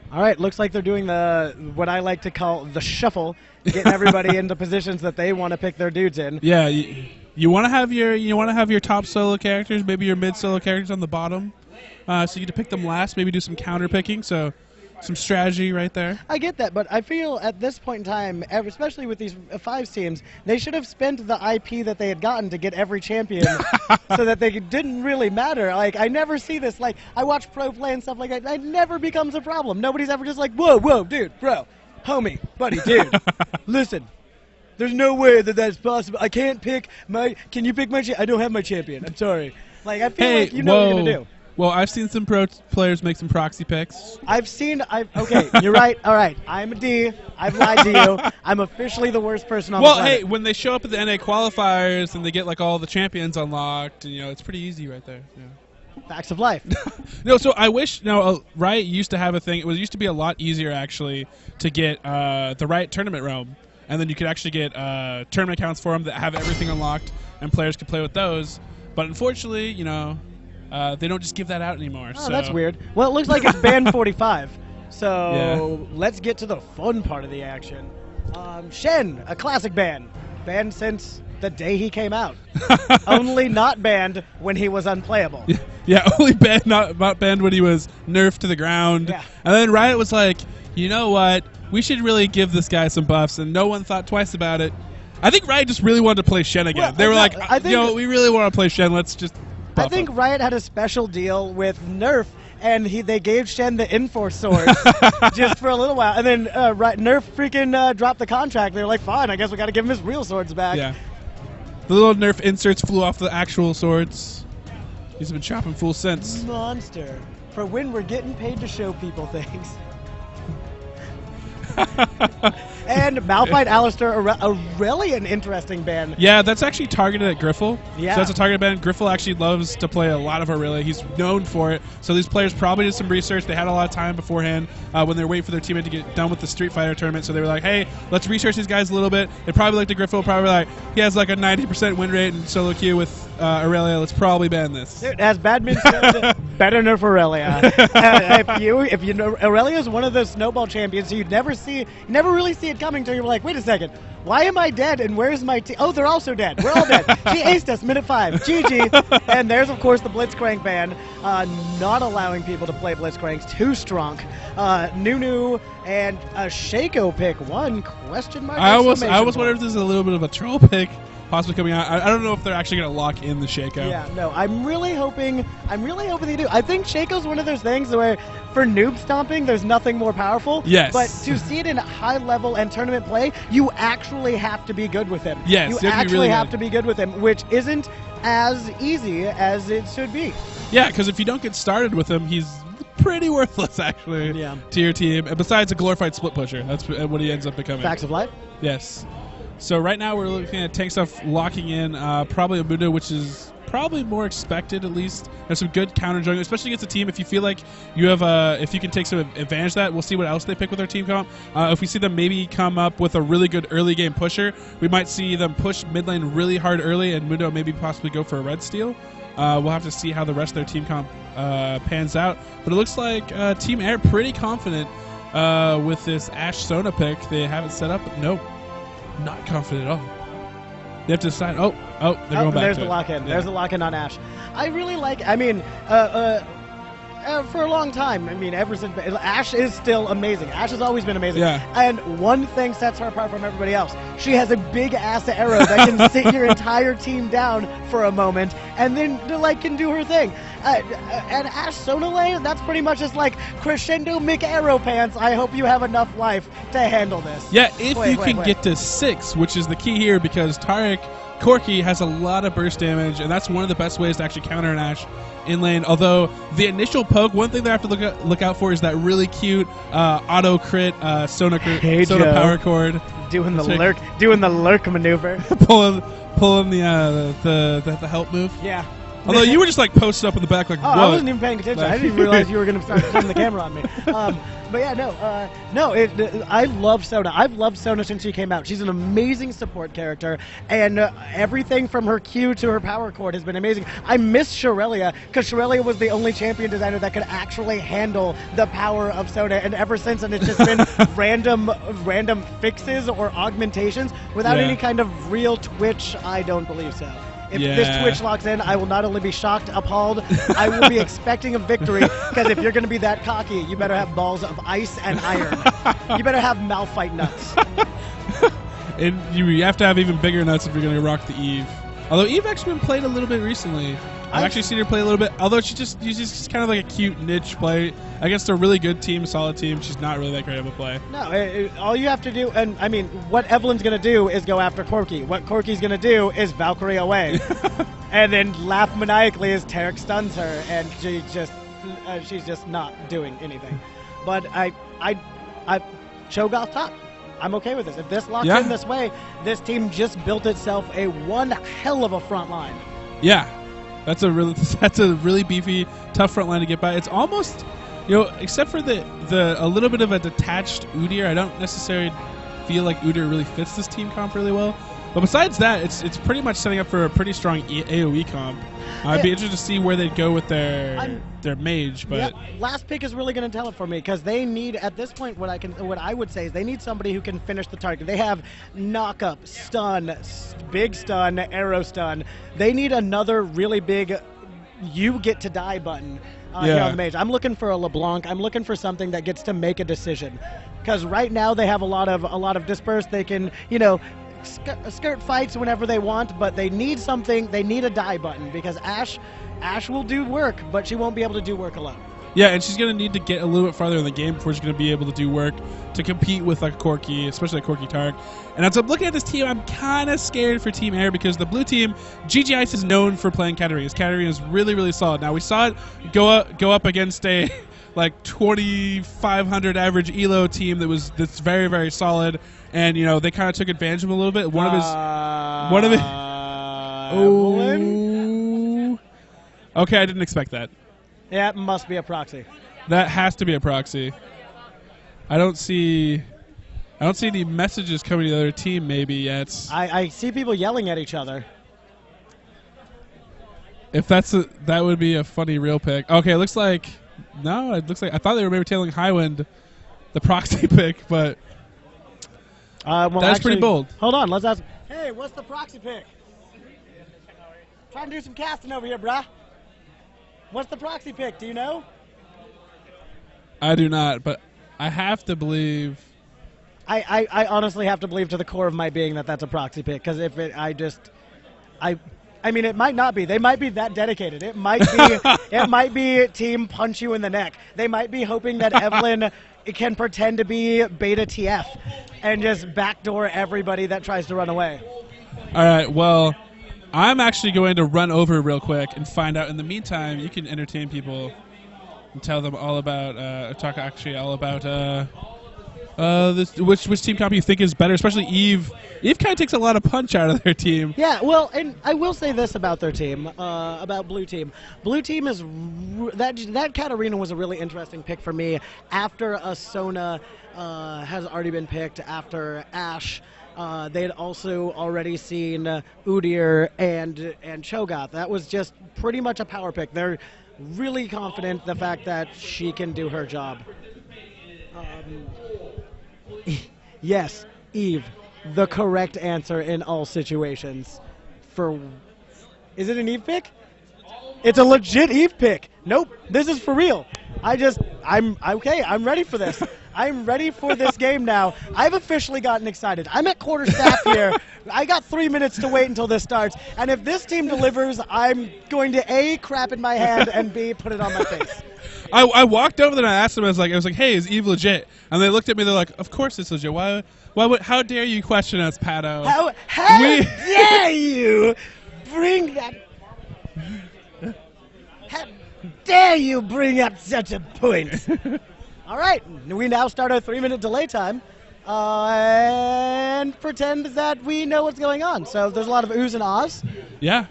All right, looks like they're doing what I like to call the shuffle, getting everybody into positions that they want to pick their dudes in. Yeah, you want to have your top solo characters, maybe your mid solo characters on the bottom, so you get to pick them last. Maybe do some counter picking. So. Some strategy right there. I get that, but I feel at this point in time, especially with these 5 teams, they should have spent the IP that they had gotten to get every champion so that they didn't really matter. Like, I never see this. Like, I watch pro play and stuff like that. It never becomes a problem. Nobody's ever just like, whoa, dude, bro, homie, buddy, dude, listen. There's no way that that's possible. I can't pick my... Can you pick my... I don't have my champion. I'm sorry. Like, I feel like you know what you're going to do. Well, I've seen some pro players make some proxy picks. Okay, you're right. All right, I'm a D. I've lied to you. I'm officially the worst person on the planet. Well, hey, when they show up at the NA qualifiers and they get like all the champions unlocked, and, it's pretty easy right there. Yeah. Facts of life. No, so I wish Riot used to have a thing. It used to be a lot easier actually to get the Riot tournament realm, and then you could actually get tournament accounts for them that have everything unlocked, and players could play with those. But unfortunately, they don't just give that out anymore. Oh, so. That's weird. Well, it looks like it's band 45. So yeah. Let's get to the fun part of the action. Shen, a classic ban. Banned since the day he came out. Only not banned when he was unplayable. Yeah, only banned, not banned when he was nerfed to the ground. Yeah. And then Riot was like, you know what? We should really give this guy some buffs, and no one thought twice about it. I think Riot just really wanted to play Shen again. Well, they were like, we really want to play Shen. Let's just I think Riot had a special deal with Nerf, and they gave Shen the Enforce sword just for a little while. And then Nerf freaking dropped the contract. They were like, fine, I guess we got to give him his real swords back. Yeah. The little Nerf inserts flew off the actual swords. He's been chopping full since. Monster. For when we're getting paid to show people things. And Malphite Alistair, really an interesting ban. Yeah, that's actually targeted at Griffle. Yeah. So that's a targeted ban. Griffle actually loves to play a lot of Aurelia. He's known for it. So these players probably did some research. They had a lot of time beforehand when they were waiting for their teammate to get done with the Street Fighter tournament. So they were like, hey, let's research these guys a little bit. They probably looked at Griffle, probably like, he has like a 90% win rate in solo queue with Aurelia. Let's probably ban this. Dude, as badminton, better nerf Aurelia. If you know, Aurelia is one of those snowball champions, so you never really see it coming until you're like, wait a second, why am I dead and where's my team? Oh, they're also dead. We're all dead. She aced us minute 5. GG. And there's, of course, the Blitzcrank ban, not allowing people to play Blitzcranks. Too strong. Nunu and a Shaco pick. One question mark. I almost wonder if this is a little bit of a troll pick possibly coming out. I don't know if they're actually going to lock in the Shaco. Yeah, no, I'm really hoping they do. I think Shaco's one of those things where for noob stomping, there's nothing more powerful. Yes. But to see it in high level and tournament play, you actually have to be good with him. Yes, you actually really have to be good with him, which isn't as easy as it should be. Yeah, because if you don't get started with him, he's pretty worthless, actually, to your team. And besides a glorified split pusher, that's what he ends up becoming. Facts of life? Yes. So right now we're looking at tank stuff locking in probably a Mundo, which is probably more expected at least. There's some good counter jungle, especially against a team. If you feel like you have, if you can take some advantage of that, we'll see what else they pick with their team comp. If we see them maybe come up with a really good early game pusher, we might see them push mid lane really hard early, and Mundo maybe possibly go for a red steal. We'll have to see how the rest of their team comp pans out. But it looks like Team Air pretty confident with this Ashe Sona pick. They have it set up, but nope. Not confident at all. They have to decide. Oh, they're going back. There's the lock-in. Yeah. There's the lock-in on Ashe. I really like. I mean, for a long time. I mean, ever since Ashe is still amazing. Ashe has always been amazing. Yeah. And one thing sets her apart from everybody else. She has a big ass arrow that can sit your entire team down for a moment, and then can do her thing. And Ashe Sona lane, that's pretty much just like crescendo Mick Arrow Pants. I hope you have enough life to handle this. Yeah, if you can get to 6, which is the key here, because Tariq Corki has a lot of burst damage, and that's one of the best ways to actually counter an Ashe in lane. Although the initial poke, one thing they have to look out for is that really cute auto crit Sona power chord. Doing the lurk maneuver. pulling the help move. Yeah. Although you were just like posted up in the back like, Oh, what? I wasn't even paying attention. I didn't even realize you were going to start putting the camera on me. But yeah, no. I love Sona. I've loved Sona since she came out. She's an amazing support character, and everything from her Q to her power chord has been amazing. I miss Shorelia because Shorelia was the only champion designer that could actually handle the power of Sona, and ever since, and it's just been random fixes or augmentations without any kind of real twitch. I don't believe so. If this Twitch locks in, I will not only be shocked, appalled, I will be expecting a victory, because if you're going to be that cocky, you better have balls of ice and iron. You better have Malphite nuts. And you have to have even bigger nuts if you're going to rock the Eve. Although Eve actually been played a little bit recently. I've actually seen her play a little bit, although she's just kind of like a cute niche play against a really good team, solid team. She's not really that great of a play. No, all you have to do, and I mean, what Evelyn's going to do is go after Corki. What Corki's going to do is Valkyrie away. And then laugh maniacally as Tarek stuns her, and she's just not doing anything. But I Cho'Gath top. I'm okay with this. If this locks in this way, this team just built itself a one hell of a front line. Yeah. That's a really beefy, tough front line to get by. It's almost, except for a little bit of a detached Udyr, I don't necessarily feel like Udyr really fits this team comp really well. But besides that, it's pretty much setting up for a pretty strong AoE comp. I'd be interested to see where they'd go with their mage, but last pick is really going to tell it for me, because they need, at this point, what I would say is they need somebody who can finish the target. They have knock up, stun, big stun, arrow stun. They need another really big you get to die button here on the mage. I'm looking for a LeBlanc. I'm looking for something that gets to make a decision, because right now they have a lot of disperse. They can skirt fights whenever they want, but they need something. They need a die button, because Ashe will do work, but she won't be able to do work alone. Yeah, and she's going to need to get a little bit farther in the game before she's going to be able to do work to compete with like Corki, especially like Corki Tark. And as I'm looking at this team, I'm kind of scared for Team Air, because the blue team, GG Ice, is known for playing Katarina. Katarina is really, really solid. Now, we saw it go up against a like 2,500 average Elo team that's very, very solid. And they kind of took advantage of him a little bit. One of his. Oh. Okay, I didn't expect that. Yeah, it must be a proxy. That has to be a proxy. I don't see any messages coming to the other team maybe yet. I see people yelling at each other. If that would be a funny real pick. Okay, it looks like I thought they were maybe tailing Highwind, the proxy pick, but. That's pretty bold. Hold on, let's ask. Hey, what's the proxy pick? Trying to do some casting over here, brah. What's the proxy pick? Do you know? I do not, but I have to believe. I honestly have to believe to the core of my being that that's a proxy pick, because I mean, it might not be. They might be that dedicated. It might be. It might be team punch you in the neck. They might be hoping that Evelyn can pretend to be beta TF and just backdoor everybody that tries to run away. All right, well, I'm actually going to run over real quick and find out. In the meantime, you can entertain people and tell them all about, which team comp you think is better, especially Eve. Eve kind of takes a lot of punch out of their team. Yeah, well, and I will say this about their team, about Blue Team. Blue Team is that Katarina was a really interesting pick for me after a Sona has already been picked, after Ashe. They had also already seen Udyr and Cho'Gath. That was just pretty much a power pick. They're really confident the fact that she can do her job. Yes, Eve, the correct answer in all situations. Is it an Eve pick? It's a legit Eve pick. Nope, this is for real. I'm okay. I'm ready for this. I'm ready for this game now. I've officially gotten excited. I'm at quarter staff here. I got 3 minutes to wait until this starts. And if this team delivers, I'm going to A, crap in my hand, and B, put it on my face. I walked over there and I asked them, I was like, hey, is Eve legit? And they looked at me, they're like, of course it's legit. How dare you question us, Paddo? How dare you bring that... How dare you bring up such a point? All right, we now start our 3-minute delay time and pretend that we know what's going on. So there's a lot of oohs and ahs. Yeah.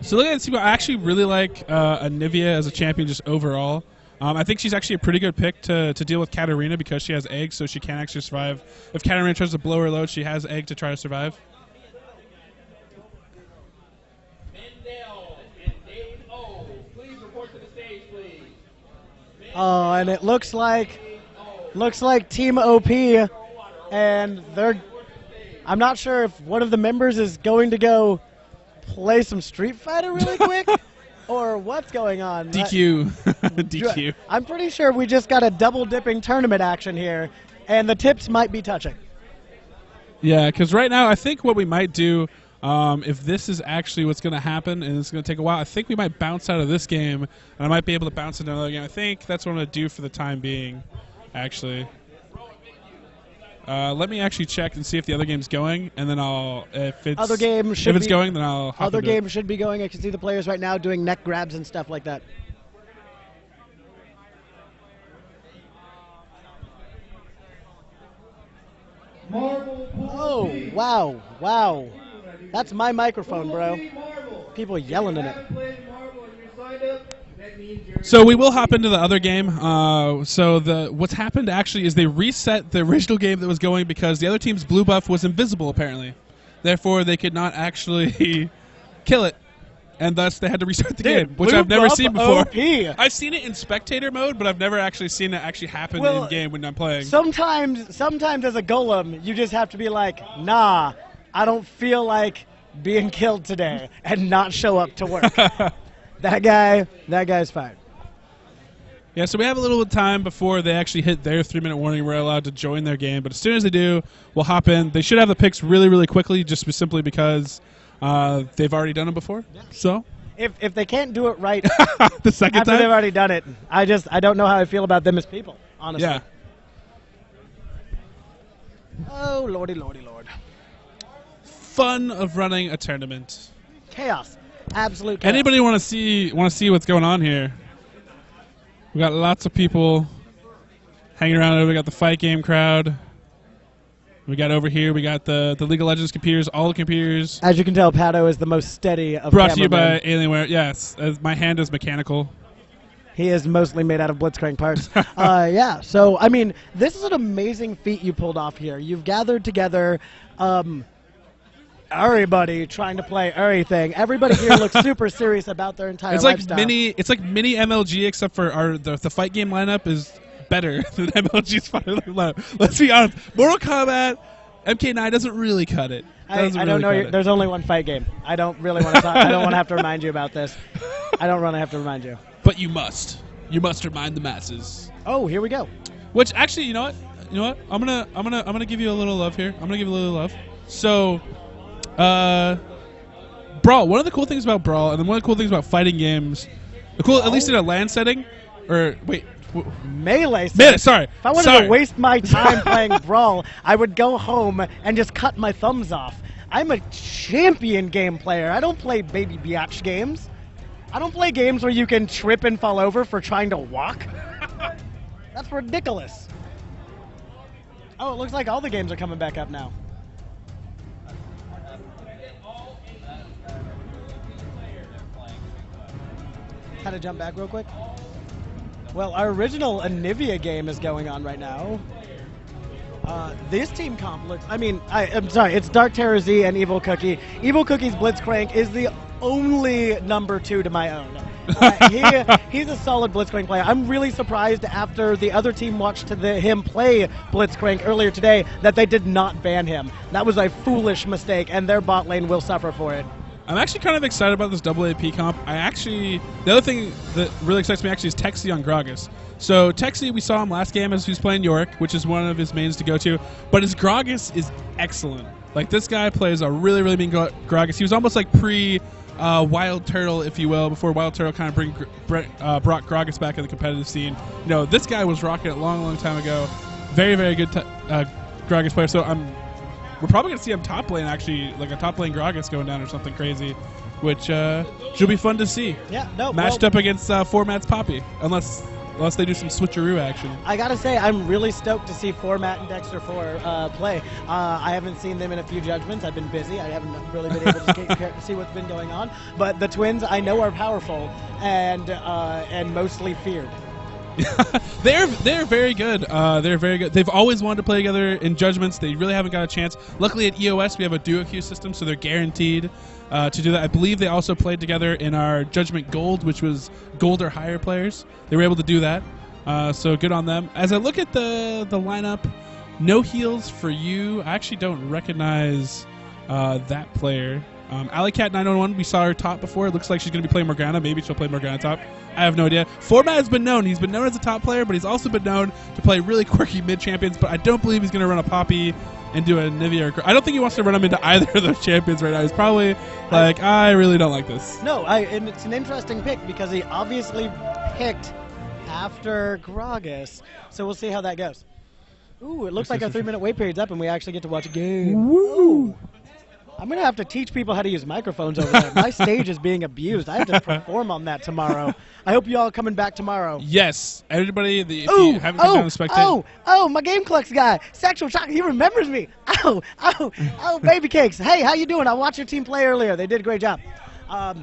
So looking at Sequel, I actually really like Anivia as a champion just overall. I think she's actually a pretty good pick to deal with Katarina because she has eggs, so she can actually survive. If Katarina tries to blow her load, she has egg to try to survive. Oh, and it looks like Team OP, and I'm not sure if one of the members is going to go play some Street Fighter really quick, or what's going on. DQ. DQ. I'm pretty sure we just got a double-dipping tournament action here, and the tips might be touching. Yeah, because right now I think what we might do, if this is actually what's going to happen and it's going to take a while, I think we might bounce out of this game, and I might be able to bounce into another game. I think that's what I'm going to do for the time being, actually. Let me actually check and see if the other game's going, and then if it's going, then I'll hop Other game should be going. I can see the players right now doing neck grabs and stuff like that. Oh, wow, wow. That's my microphone, bro. People yelling in it. So we will hop into the other game. What's happened actually is they reset the original game that was going because the other team's blue buff was invisible apparently. Therefore, they could not actually kill it, and thus they had to restart the game, which I've never seen before. OP. I've seen it in spectator mode, but I've never actually seen it actually happen in game when I'm playing. Sometimes as a golem, you just have to be like, nah, I don't feel like being killed today, and not show up to work. That guy's fired. Yeah, so we have a little bit of time before they actually hit their 3-minute warning. We're allowed to join their game, but as soon as they do, we'll hop in. They should have the picks really, really quickly, just simply because they've already done it before. Yeah. So if they can't do it right the second after time, they've already done it, I don't know how I feel about them as people, honestly. Yeah. Oh, lordy, lordy, lord. Fun of running a tournament. Chaos. Absolute chaos. Anybody want to see what's going on here? We got lots of people hanging around. We got the fight game crowd. We got over here. We got the League of Legends computers, all the computers. As you can tell, Paddo is the most steady of Brought to you cameramen. by Alienware. Yes, my hand is mechanical. He is mostly made out of blitzcrank parts. Yeah, so, I mean, this is an amazing feat you pulled off here. You've gathered together everybody trying to play everything. Everybody here looks super serious about their entire lifestyle. It's like mini MLG, except for the fight game lineup is better than MLG's fight lineup. Let's be honest. Mortal Kombat, MK9 doesn't really cut it. I don't know. There's only one fight game. I don't really want to talk. I don't want to have to remind you about this. I don't really have to remind you. But you must. You must remind the masses. Oh, here we go. Which actually, you know what? I'm gonna give you a little love here. I'm gonna give you a little love. So, Brawl. One of the cool things about Brawl, and then one of the cool things about fighting games, at least in a LAN setting, or wait. Melee. Sorry. If I wanted to waste my time playing Brawl, I would go home and just cut my thumbs off. I'm a champion game player. I don't play baby biatch games. I don't play games where you can trip and fall over for trying to walk. That's ridiculous. Oh, it looks like all the games are coming back up now. Had to jump back real quick. Well, our original Anivia game is going on right now. This team comp looks... I'm sorry, it's Dark Terror Z and Evil Cookie. Evil Cookie's Blitzcrank is the only number 2 to my own. He's a solid Blitzcrank player. I'm really surprised after the other team watched him play Blitzcrank earlier today that they did not ban him. That was a foolish mistake, and their bot lane will suffer for it. I'm actually kind of excited about this double AP comp. The other thing that really excites me actually is Texi on Gragas. So Texi, we saw him last game as he was playing York, which is one of his mains to go to, but his Gragas is excellent. Like, this guy plays a really, really mean Gragas. He was almost like Wild Turtle, if you will, before Wild Turtle kind of brought Gragas back in the competitive scene. This guy was rocking it a long, long time ago. Very, very good Gragas player. So we're probably going to see him top lane, actually, like a top lane Gragas going down or something crazy, which should be fun to see. Yeah, no. Matched up against Formats Poppy, unless unless they do some switcheroo action. I gotta say, I'm really stoked to see Matt and Dexter 4 play. I haven't seen them in a few judgments. I've been busy. I haven't really been able to see what's been going on. But the twins, I know, are powerful and mostly feared. They're very good. They're very good. They've always wanted to play together in judgments. They really haven't got a chance. Luckily at EoS we have a duo queue system, so they're guaranteed to do that. I believe they also played together in our Judgment Gold, which was gold or higher players. They were able to do that. So good on them. As I look at the lineup, no heals for you. I actually don't recognize that player. Alleycat 911, we saw her top before. It looks like she's going to be playing Morgana. Maybe she'll play Morgana top. I have no idea. Format has been known. He's been known as a top player, but he's also been known to play really quirky mid-champions, but I don't believe he's going to run a Poppy and do a Nivea. I don't think he wants to run them into either of those champions right now. He's probably like, I really don't like this. No, and it's an interesting pick because he obviously picked after Gragas, so we'll see how that goes. Ooh, it looks like our 3-minute wait period's up and we actually get to watch a game. Woo! I'm going to have to teach people how to use microphones over there. My stage is being abused. I have to perform on that tomorrow. I hope you all are coming back tomorrow. Yes. Everybody, if you haven't come down to spectate. My Gameclucks guy. Sexual shock. He remembers me. Oh, baby cakes. Hey, how you doing? I watched your team play earlier. They did a great job. All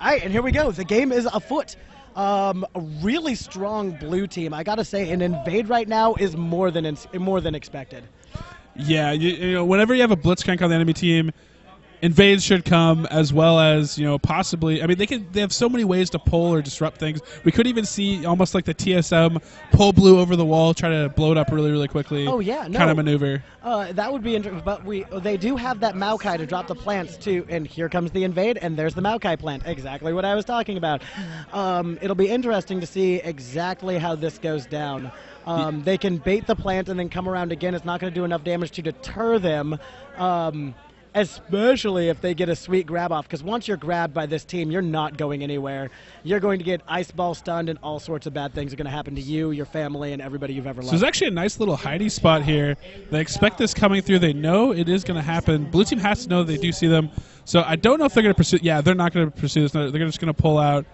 right, and here we go. The game is afoot. A really strong blue team. I got to say, an invade right now is more than expected. Yeah, you know, whenever you have a Blitzcrank on the enemy team, invades should come, as well as, you know, possibly. I mean, they have so many ways to pull or disrupt things. We could even see almost like the TSM pull blue over the wall, try to blow it up really, really quickly. Oh yeah, no. Kind of maneuver. That would be interesting. But they do have that Maokai to drop the plants too, and here comes the invade, and there's the Maokai plant. Exactly what I was talking about. It'll be interesting to see exactly how this goes down. They can bait the plant and then come around again. It's not going to do enough damage to deter them, especially if they get a sweet grab off. Because once you're grabbed by this team, you're not going anywhere. You're going to get ice ball stunned, and all sorts of bad things are going to happen to you, your family, and everybody you've ever loved. So there's actually a nice little hidey spot here. They expect this coming through. They know it is going to happen. Blue team has to know they do see them. So I don't know if they're going to pursue. Yeah, they're not going to pursue this. They're just going to pull out.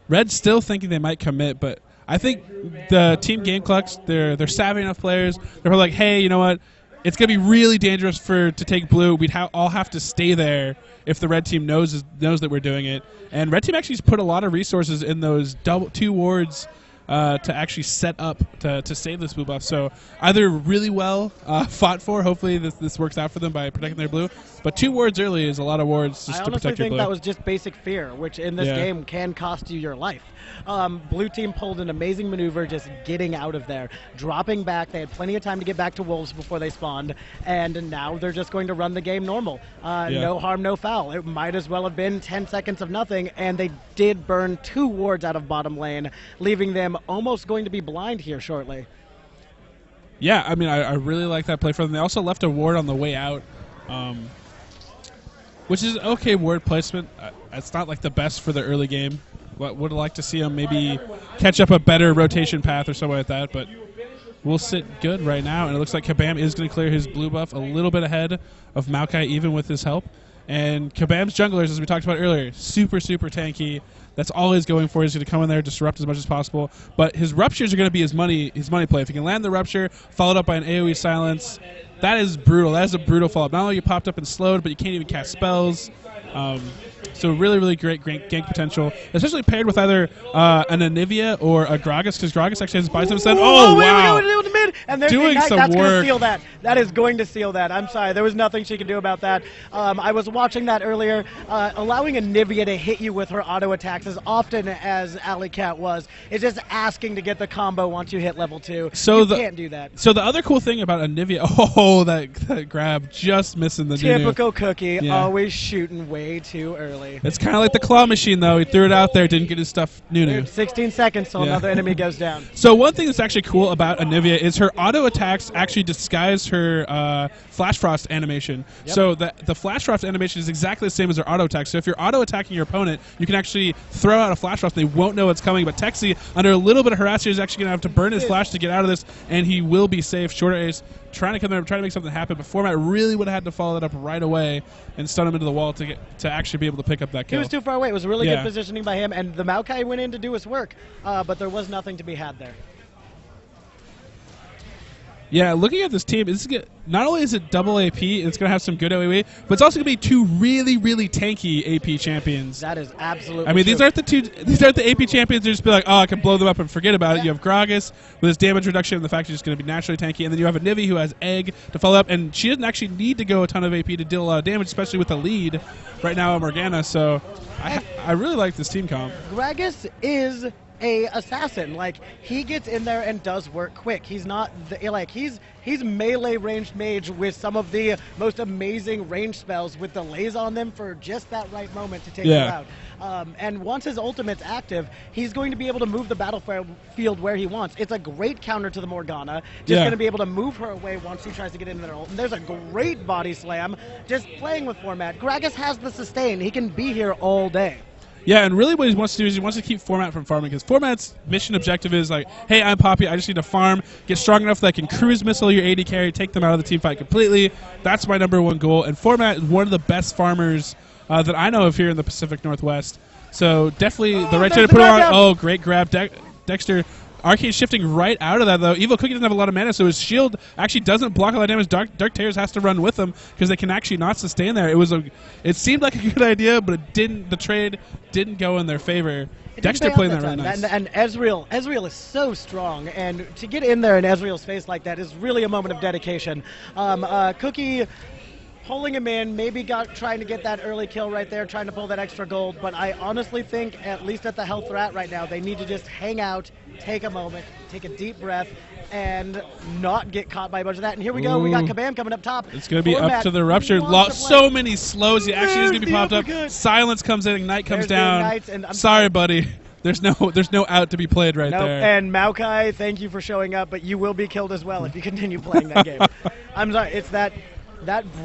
Red's still thinking they might commit, but I think the team Gameclucks, they're savvy enough players. They're like, hey, you know what? It's going to be really dangerous to take blue. We'd all have to stay there if the red team knows that we're doing it. And red team actually put a lot of resources in those 2 wards to actually set up to save this blue buff. So either really well fought for. Hopefully this works out for them by protecting their blue. But 2 wards early is a lot of wards just to protect your blue. I honestly think that was just basic fear, which in this game can cost you your life. Blue team pulled an amazing maneuver just getting out of there, dropping back. They had plenty of time to get back to wolves before they spawned, and now they're just going to run the game normal. No harm, no foul. It might as well have been 10 seconds of nothing, and they did burn 2 wards out of bottom lane, leaving them almost going to be blind here shortly. Yeah, I mean, I really like that play for them. They also left a ward on the way out, which is okay ward placement. It's not like the best for the early game. Would like to see them maybe catch up a better rotation path or something like that, but we'll sit good right now. And it looks like Kabam is going to clear his blue buff a little bit ahead of Maokai, even with his help. And Kabam's junglers, as we talked about earlier, super, super tanky. That's all he's going for. He's going to come in there, disrupt as much as possible. But his ruptures are going to be his money play. If he can land the rupture, followed up by an AoE silence, that is brutal. That is a brutal follow-up. Not only you popped up and slowed, but you can't even cast spells. So really, really great gank potential, especially paired with either an Anivia or a Gragas, because Gragas actually has buys himself. Oh, wow. And they're doing some that's work. Going to seal that. That is going to seal that. I'm sorry. There was nothing she could do about that. I was watching that earlier. Allowing Anivia to hit you with her auto attacks as often as Alleycat was is just asking to get the combo once you hit level 2. So you can't do that. So the other cool thing about Anivia, that grab, just missing the typical Cookie, always shooting way too early. It's kind of like the claw machine, though. He threw it out there, didn't get his stuff. 16 seconds till another enemy goes down. So one thing that's actually cool about Anivia is her auto attacks actually disguise her Flash Frost animation. Yep. So the Flash Frost animation is exactly the same as her auto attack. So if you're auto attacking your opponent, you can actually throw out a Flash Frost. They won't know it's coming. But Texi, under a little bit of harassment, is actually going to have to burn his Flash to get out of this, and he will be safe. Shorter Ace trying to come there, trying to make something happen, but Format really would have had to follow that up right away and stun him into the wall to actually be able to pick up that kill. He was too far away. It was really good positioning by him, and the Maokai went in to do his work, but there was nothing to be had there. Yeah, looking at this team, not only is it double AP, it's going to have some good AoE, but it's also going to be two really, really tanky AP champions. That is absolutely I mean, true. these aren't the AP champions. They're just be like, oh, I can blow them up and forget about it. You have Gragas with his damage reduction and the fact she's going to be naturally tanky, and then you have a Nivi who has Egg to follow up, and she doesn't actually need to go a ton of AP to deal a lot of damage, especially with the lead right now on Morgana. So I really like this team comp. Gragas is a assassin. Like, he gets in there and does work quick. He's not he's melee ranged mage with some of the most amazing range spells with delays on them for just that right moment to take you out. And once his ultimate's active, he's going to be able to move the battlefield where he wants. It's a great counter to the Morgana. Just going to be able to move her away once he tries to get into their ult. And there's a great body slam just playing with Format. Gragas has the sustain. He can be here all day. Yeah, and really what he wants to do is he wants to keep Format from farming, because Format's mission objective is like, hey, I'm Poppy, I just need to farm, get strong enough that I can cruise missile your AD carry, take them out of the team fight completely. That's my #1 goal, and Format is one of the best farmers that I know of here in the Pacific Northwest. So definitely the right time to put on. Oh, great grab, Dexter. Arcane shifting right out of that, though. Evil Cookie doesn't have a lot of mana, so his shield actually doesn't block a lot of damage. Dark Tears has to run with them because they can actually not sustain there. It seemed like a good idea, but it didn't. The trade didn't go in their favor. Dexter playing that really nice. And Ezreal is so strong, and to get in there in Ezreal's face like that is really a moment of dedication. Cookie pulling him in, maybe trying to get that early kill right there, trying to pull that extra gold, but I honestly think, at least at the health they're at right now, they need to just hang out, take a moment, take a deep breath, and not get caught by a bunch of that. And here we go, we got Kabam coming up top. It's going to be up to the Rupture. So many slows, he actually is going to be popped up. Silence comes in, Ignite comes down. Sorry, buddy. There's no out to be played right there. And Maokai, thank you for showing up, but you will be killed as well if you continue playing that game. I'm sorry, it's that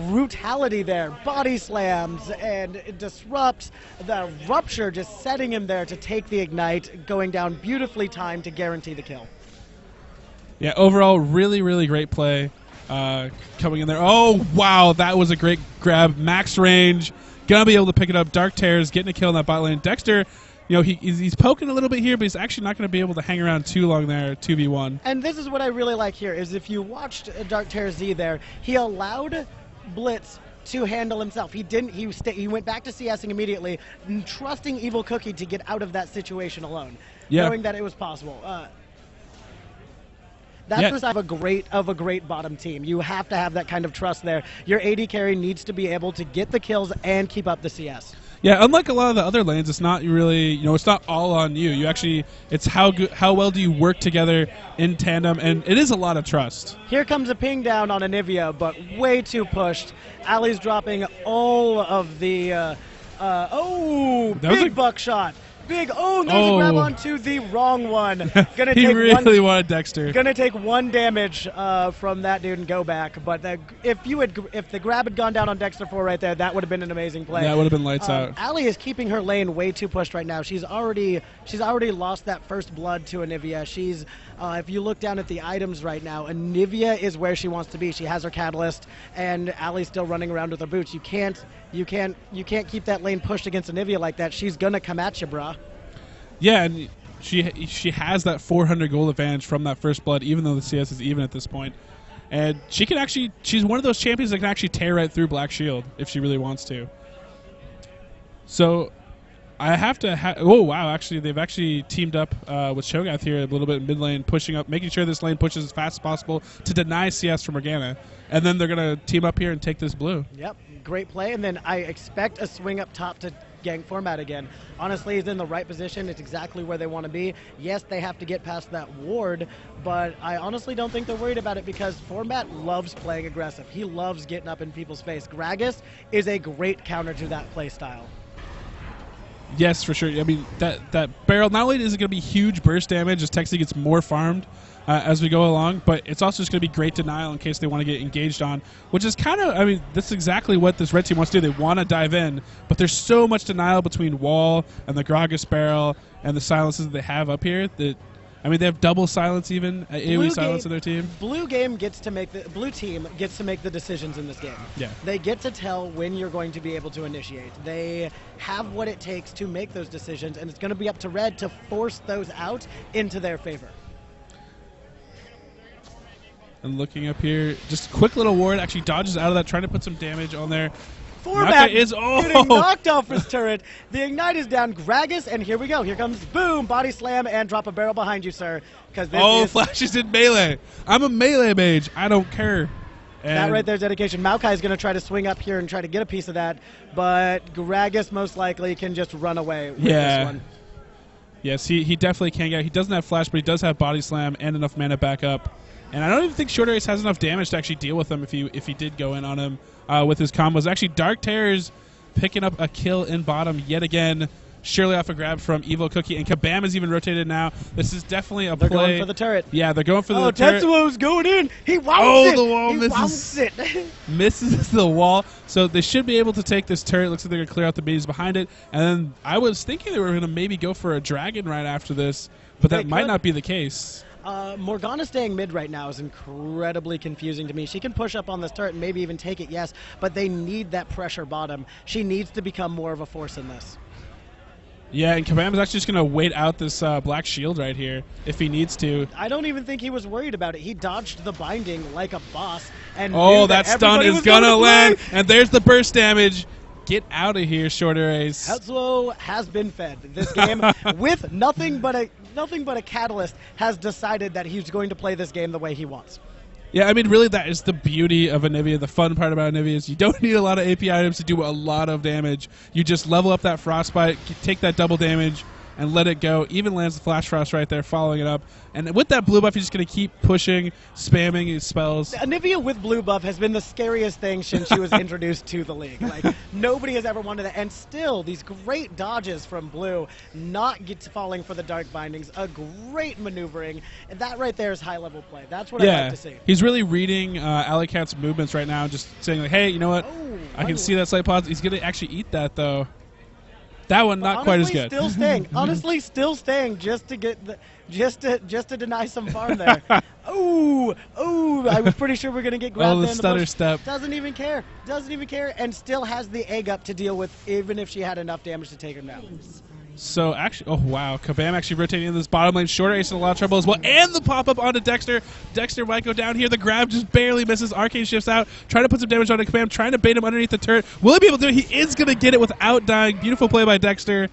brutality there, body slams, and it disrupts the Rupture, just setting him there to take the Ignite, going down beautifully timed to guarantee the kill. Yeah, overall, really, really great play coming in there. Oh, wow, that was a great grab. Max range, gonna be able to pick it up. Dark Tears getting a kill in that bot lane. Dexter, you know, he's poking a little bit here, but he's actually not going to be able to hang around too long there, 2v1. And this is what I really like here, is if you watched Dark Tear Z there, he allowed Blitz to handle himself. He didn't. He went back to CSing immediately, trusting Evil Cookie to get out of that situation alone, knowing that it was possible. That's the sign of a great bottom team. You have to have that kind of trust there. Your AD carry needs to be able to get the kills and keep up the CS. Yeah, unlike a lot of the other lanes, it's not really, it's not all on you. You actually, it's how well do you work together in tandem, and it is a lot of trust. Here comes a ping down on Anivia, but way too pushed. Ali's dropping all of the, big buckshot. There's a grab onto the wrong one. He really wanted Dexter. Gonna take 1 damage from that dude and go back. But if the grab had gone down on Dexter 4 right there, that would have been an amazing play. That would have been lights out. Ali is keeping her lane way too pushed right now. She's already lost that first blood to Anivia. She's if you look down at the items right now, Anivia is where she wants to be. She has her catalyst, and Ali's still running around with her boots. You can't keep that lane pushed against Anivia like that. She's gonna come at you, brah. Yeah, and she has that 400 gold advantage from that first blood, even though the CS is even at this point. And she can actually, she's one of those champions that can actually tear right through Black Shield if she really wants to. So I have to oh wow, actually they've actually teamed up with Shogath here a little bit in mid lane, pushing up, making sure this lane pushes as fast as possible to deny CS from Morgana. And then they're going to team up here and take this blue. Yep, great play. And then I expect a swing up top to gank Format again. Honestly, he's in the right position. It's exactly where they want to be. Yes, they have to get past that ward, but I honestly don't think they're worried about it because Format loves playing aggressive. He loves getting up in people's face. Gragas is a great counter to that play style. Yes, for sure. I mean, that barrel, not only is it going to be huge burst damage as Texie gets more farmed as we go along, but it's also just going to be great denial in case they want to get engaged on, which is kind of, I mean, that's exactly what this red team wants to do. They want to dive in, but there's so much denial between wall and the Gragas barrel and the silences that they have up here that, I mean, they have double silence even, AoE silence in their team. Blue team gets to make the decisions in this game. Yeah. They get to tell when you're going to be able to initiate. They have what it takes to make those decisions, and it's going to be up to red to force those out into their favor. And looking up here, just a quick little ward, actually dodges out of that, trying to put some damage on there. Format is getting knocked off his turret. The Ignite is down. Gragas, and here we go. Here comes boom, body slam, and drop a barrel behind you, sir. Flashes in melee. I'm a melee mage. I don't care. And that right there's dedication. Maokai is going to try to swing up here and try to get a piece of that, but Gragas most likely can just run away with this one. Yes, he definitely can get. He doesn't have flash, but he does have body slam and enough mana backup. And I don't even think Short Ace has enough damage to actually deal with him if he did go in on him with his combos. Actually, Dark Terrors picking up a kill in bottom yet again. Surely off a grab from Evo Cookie, and Kabam is even rotated now. This is definitely a play. They're going for the turret. Yeah, they're going for the turret. Tetsuo's going in. He wounds it. The wall he misses. It. Misses the wall. So they should be able to take this turret. Looks like they're going to clear out the bees behind it. And then I was thinking they were going to maybe go for a dragon right after this, but that might not be the case. Morgana staying mid right now is incredibly confusing to me. She can push up on this turret and maybe even take it, yes, but they need that pressure bottom. She needs to become more of a force in this. Yeah, and Kabam is actually just going to wait out this black shield right here if he needs to. I don't even think he was worried about it. He dodged the binding like a boss. And that stun is going to land, and there's the burst damage. Get out of here, Shorter Ace. Tetsuo has been fed. This game, with nothing but a catalyst, has decided that he's going to play this game the way he wants. Yeah, I mean, really, that is the beauty of Anivia. The fun part about Anivia is you don't need a lot of AP items to do a lot of damage. You just level up that Frostbite, take that double damage, and let it go. Even lands the Flash Frost right there, following it up. And with that blue buff, he's just going to keep pushing, spamming his spells. Anivia with blue buff has been the scariest thing since she was introduced to the league. Like, nobody has ever wanted that. And still, these great dodges from blue, not falling for the dark bindings, a great maneuvering. And that right there is high-level play. That's what I like to see. He's really reading Alley Cat's movements right now, just saying, like, hey, you know what? I can see that slight pause. He's going to actually eat that, though. That one not quite as good. Still staying. Honestly, still staying just to get just to deny some farm there. Ooh, I was pretty sure we're gonna get grabbed there in the bush. Step. Doesn't even care, and still has the egg up to deal with, even if she had enough damage to take him down. So actually, oh wow, Kabam actually rotating in this bottom lane. Shorter Ace in a lot of trouble as well, and the pop up onto Dexter. Dexter might go down here. The grab just barely misses. Arcane shifts out, trying to put some damage onto Kabam, trying to bait him underneath the turret. Will he be able to do it? He is going to get it without dying. Beautiful play by Dexter,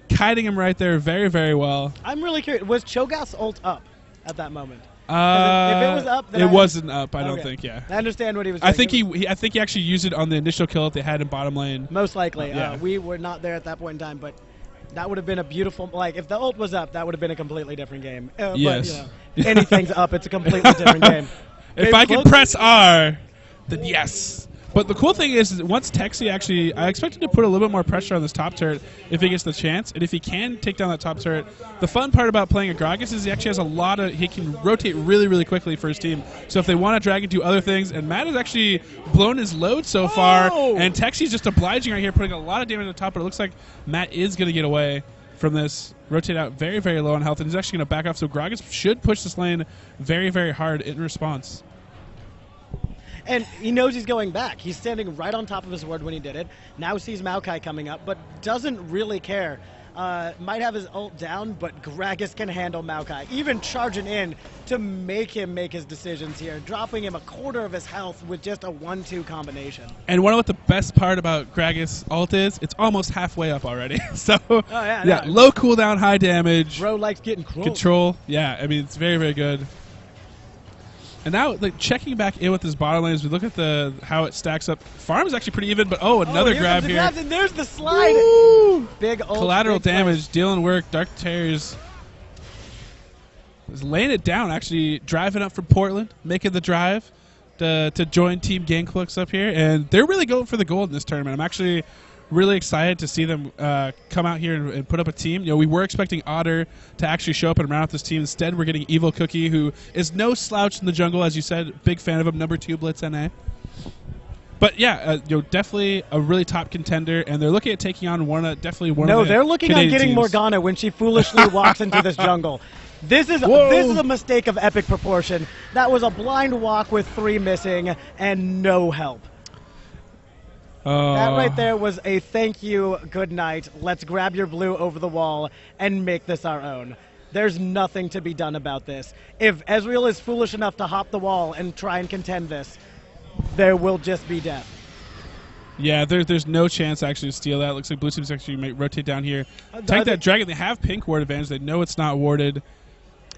kiting him right there very, very well. I'm really curious. Was Cho'Gath's ult up at that moment? If it was up, then it wasn't up. I don't think. Yeah, I understand what he was doing. I think he actually used it on the initial kill that they had in bottom lane. Most likely. We were not there at that point in time, but that would have been a beautiful, like, if the ult was up, that would have been a completely different game. Yes. But, you know, anything's up, it's a completely different game. If I can press R, then yes. But the cool thing is once Texie actually, I expect him to put a little bit more pressure on this top turret if he gets the chance. And if he can take down that top turret, the fun part about playing a Gragas is he actually has he can rotate really, really quickly for his team. So if they want to drag and do other things, and Matt has actually blown his load so far, and Texie's just obliging right here, putting a lot of damage on the top, but it looks like Matt is going to get away from this. Rotate out very, very low on health, and he's actually going to back off. So Gragas should push this lane very, very hard in response. And he knows he's going back. He's standing right on top of his ward when he did it. Now sees Maokai coming up, but doesn't really care. Might have his ult down, but Gragas can handle Maokai. Even charging in to make him make his decisions here, dropping him a quarter of his health with just a 1-2 combination. And you know what the best part about Gragas' ult is? It's almost halfway up already. So, low cooldown, high damage. Bro likes getting close. Control. Yeah, I mean, it's very, very good. And now, like, checking back in with his bottom lane as we look at how it stacks up. Farm is actually pretty even, but another grab here. And there's the slide. Woo! Big ult, collateral big damage, place. dealing work. Dark Terrors is laying it down, actually driving up from Portland, making the drive to join Team Gameclucks up here. And they're really going for the gold in this tournament. I'm actually really excited to see them come out here and put up a team. We were expecting Otter to actually show up and round out this team. Instead, we're getting Evil Cookie, who is no slouch in the jungle, as you said. Big fan of him, #2 Blitz NA. But yeah, definitely a really top contender, and they're looking at taking on definitely one of the they're looking Canadian at getting teams. Morgana when she foolishly walks into this jungle. This is a mistake of epic proportion. That was a blind walk with 3 missing and no help. That right there was a thank you, good night, let's grab your blue over the wall and make this our own. There's nothing to be done about this. If Ezreal is foolish enough to hop the wall and try and contend this, there will just be death. Yeah, there's no chance actually to steal that. Looks like Blue Team's actually might rotate down here. Take that Dragon. They have pink ward advantage. They know it's not warded.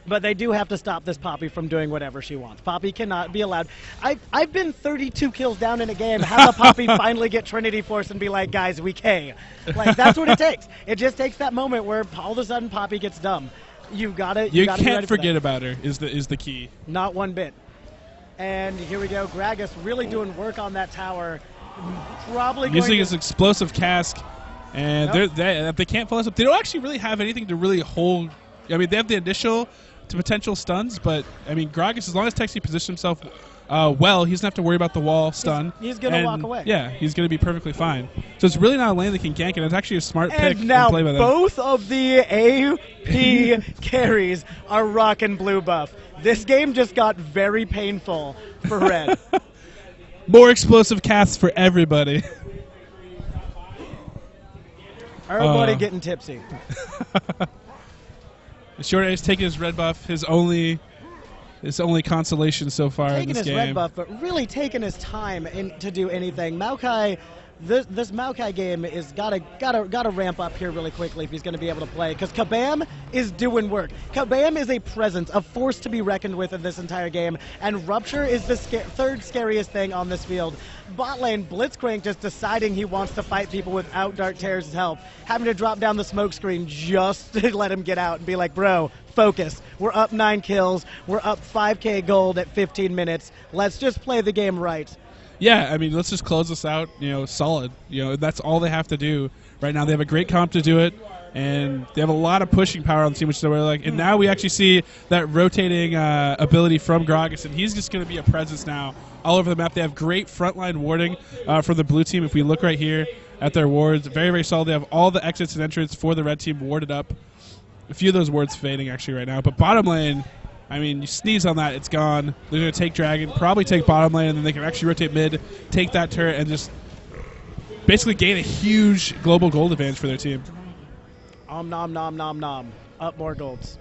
But they do have to stop this Poppy from doing whatever she wants. Poppy cannot be allowed. I've been 32 kills down in a game. Have a Poppy finally get Trinity Force and be like, guys, we K. Like, that's what it takes. It just takes that moment where all of a sudden Poppy gets dumb. You can't forget about her is the key. Not one bit. And here we go. Gragas really doing work on that tower. Probably using his explosive cask, and they can't follow us up. They don't actually really have anything to really hold. I mean, they have the initial to potential stuns, but I mean, Gragas, as long as Texi positions himself well, he doesn't have to worry about the wall stun. He's going to walk away. Yeah, he's going to be perfectly fine. So it's really not a lane that can gank, and it's actually a smart pick. And now play by them. Both of the AP carries are rocking blue buff. This game just got very painful for Red. More explosive casts for everybody. Everybody getting tipsy. Short Ace taking his red buff, his only consolation so far in this game. Taking his red buff, but really taking his time to do anything. Maokai, this Maokai game is gotta ramp up here really quickly if he's going to be able to play, because Kabam is doing work. Kabam is a presence, a force to be reckoned with in this entire game, and Rupture is the third scariest thing on this field. Bot lane, Blitzcrank just deciding he wants to fight people without Dark Terror's help, having to drop down the smoke screen just to let him get out and be like, bro, focus. We're up 9 kills. We're up 5K gold at 15 minutes. Let's just play the game right. Yeah, I mean, let's just close this out, solid. That's all they have to do right now. They have a great comp to do it, and they have a lot of pushing power on the team, which is what I like. And now we actually see that rotating ability from Gragas, and he's just going to be a presence now all over the map. They have great frontline warding for the blue team. If we look right here at their wards, very, very solid. They have all the exits and entrance for the red team warded up. A few of those wards fading actually right now. But bottom lane, I mean, you sneeze on that, it's gone. They're going to take Dragon, probably take bottom lane, and then they can actually rotate mid, take that turret, and just basically gain a huge global gold advantage for their team. Nom nom nom nom. Up more golds.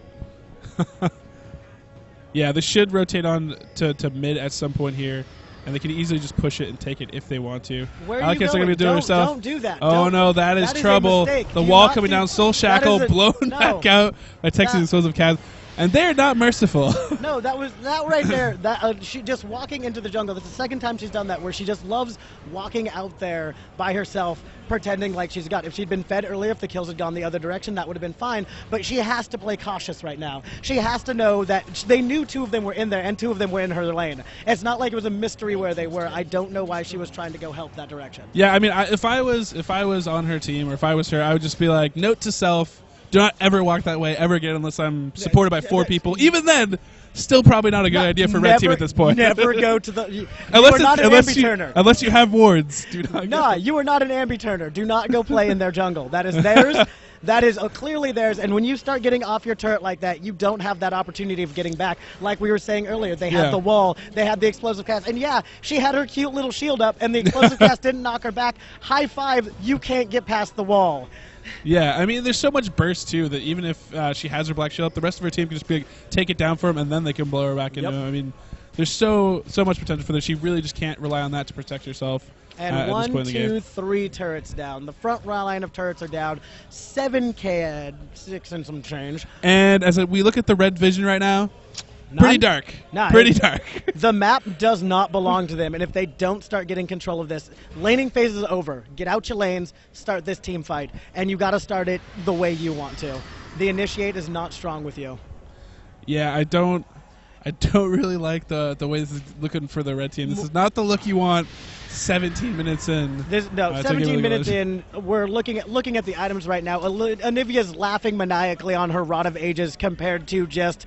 Yeah, they should rotate on to mid at some point here, and they can easily just push it and take it if they want to. Where are you going? Gonna be doing herself. Don't do that. Oh no, that is trouble. The wall coming down, Soul Shackle blown back out by Texas Explosive Cavs. And they're not merciful. No, that right there. She just walking into the jungle. That's the second time she's done that, where she just loves walking out there by herself, pretending like she's got. If she'd been fed earlier, if the kills had gone the other direction, that would have been fine. But she has to play cautious right now. She has to know that they knew 2 of them were in there, and 2 of them were in her lane. It's not like it was a mystery where they were. I don't know why she was trying to go help that direction. Yeah, I mean, if I was on her team, or if I was her, I would just be like, note to self. Do not ever walk that way ever again unless I'm supported by 4 people. Even then, still probably not a good idea for red team at this point. Never go to the... You are not an ambi-turner. Unless you have wards. Do not Nah, you are not an ambi-turner. Do not go play in their jungle. That is theirs. That is clearly theirs, and when you start getting off your turret like that, you don't have that opportunity of getting back. Like we were saying earlier, they had the wall, they had the explosive cast, and yeah, she had her cute little shield up, and the explosive cast didn't knock her back. High five, you can't get past the wall. Yeah, I mean, there's so much burst, too, that even if she has her black shield up, the rest of her team can just be like, take it down for him, and then they can blow her back into him. I mean, there's so much potential for this. She really just can't rely on that to protect herself. And 1, 2, 3 turrets down. The front line of turrets are down. 7K, 6 and some change. And as we look at the red vision right now, pretty dark. Pretty dark. The map does not belong to them, and if they don't start getting control of this, laning phase is over. Get out your lanes, start this team fight, and you got to start it the way you want to. The initiate is not strong with you. Yeah, I don't I don't really like the way this is looking for the red team. This is not the look you want 17 minutes in. 17 minutes in, we're looking at the items right now. Anivia's laughing maniacally on her Rod of Ages compared to just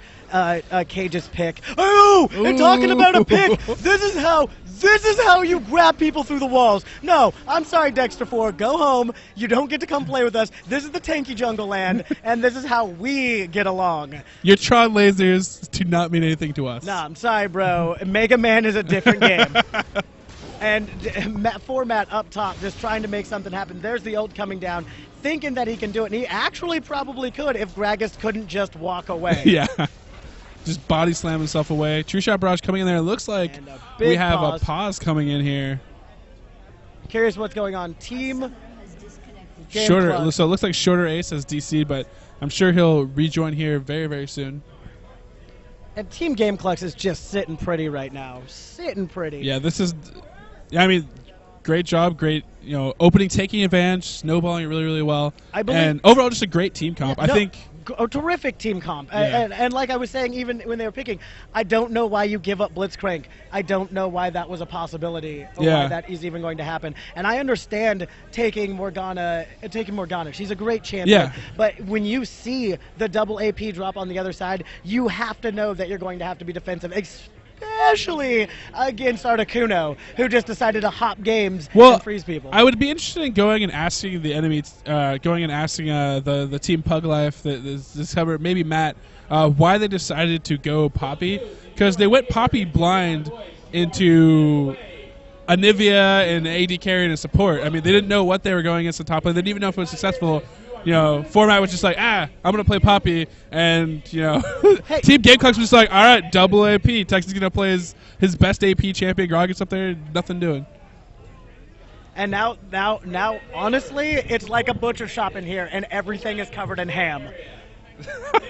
Cage's pick. Oh, and talking about a pick, this is how you grab people through the walls. No, I'm sorry, Dexter 4. Go home. You don't get to come play with us. This is the tanky jungle land, and this is how we get along. Your Tron lasers do not mean anything to us. Nah, I'm sorry, bro. Mega Man is a different game. And Format up top, just trying to make something happen. There's the ult coming down, thinking that he can do it. And he actually probably could if Gragas couldn't just walk away. Yeah. Just body slam himself away. True Shot Barrage coming in there. It looks like we have a pause coming in here. Curious what's going on. Team Shorter. So it looks like Shorter Ace has DC, but I'm sure he'll rejoin here very, very soon. And Team Gameclucks is just sitting pretty right now. Sitting pretty. Yeah, this is... Yeah, I mean, great job, great, opening, taking advantage, snowballing it really, really well. I believe, and overall, just a great team comp. I think a terrific team comp. Yeah. And like I was saying, even when they were picking, I don't know why you give up Blitzcrank. I don't know why that was a possibility or why that is even going to happen. And I understand taking Morgana. She's a great champion. Yeah. But when you see the double AP drop on the other side, you have to know that you're going to have to be defensive. Especially against Articuno, who just decided to hop games and freeze people. I would be interested in going and asking the enemy, the team PugLife, this cover, maybe Matt, why they decided to go Poppy, because they went Poppy blind into Anivia and AD carry and a support. I mean, they didn't know what they were going against the top lane. They didn't even know if it was successful. Format was just like, I'm going to play Poppy. And, hey. Team Gameclucks was just like, all right, double AP. Texas is going to play his best AP champion. Grog gets up there, nothing doing. And now, honestly, it's like a butcher shop in here, and everything is covered in ham.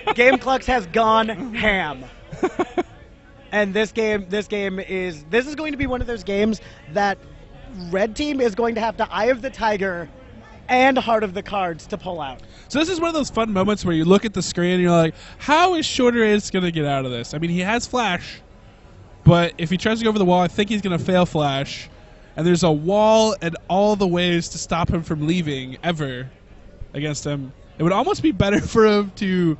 Gameclucks has gone ham. And this is going to be one of those games that Red Team is going to have to Eye of the Tiger and Heart of the Cards to pull out. So this is one of those fun moments where you look at the screen and you're like, how is Shorter Ace going to get out of this? I mean, he has Flash, but if he tries to go over the wall, I think he's going to fail Flash. And there's a wall and all the ways to stop him from leaving ever against him. It would almost be better for him to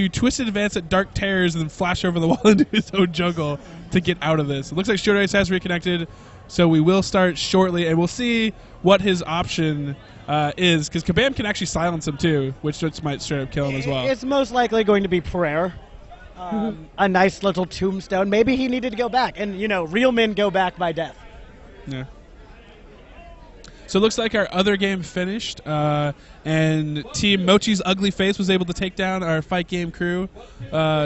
twisted advance at Dark Terrors and then flash over the wall into his own jungle to get out of this. It looks like Shorter Ace has reconnected, so we will start shortly, and we'll see what his option is, because Kabam can actually silence him too, which might straight up kill him as well. It's most likely going to be Prayer. A nice little tombstone. Maybe he needed to go back, and real men go back by death. Yeah. So it looks like our other game finished, and Team Mochi's Ugly Face was able to take down our Fight Game crew,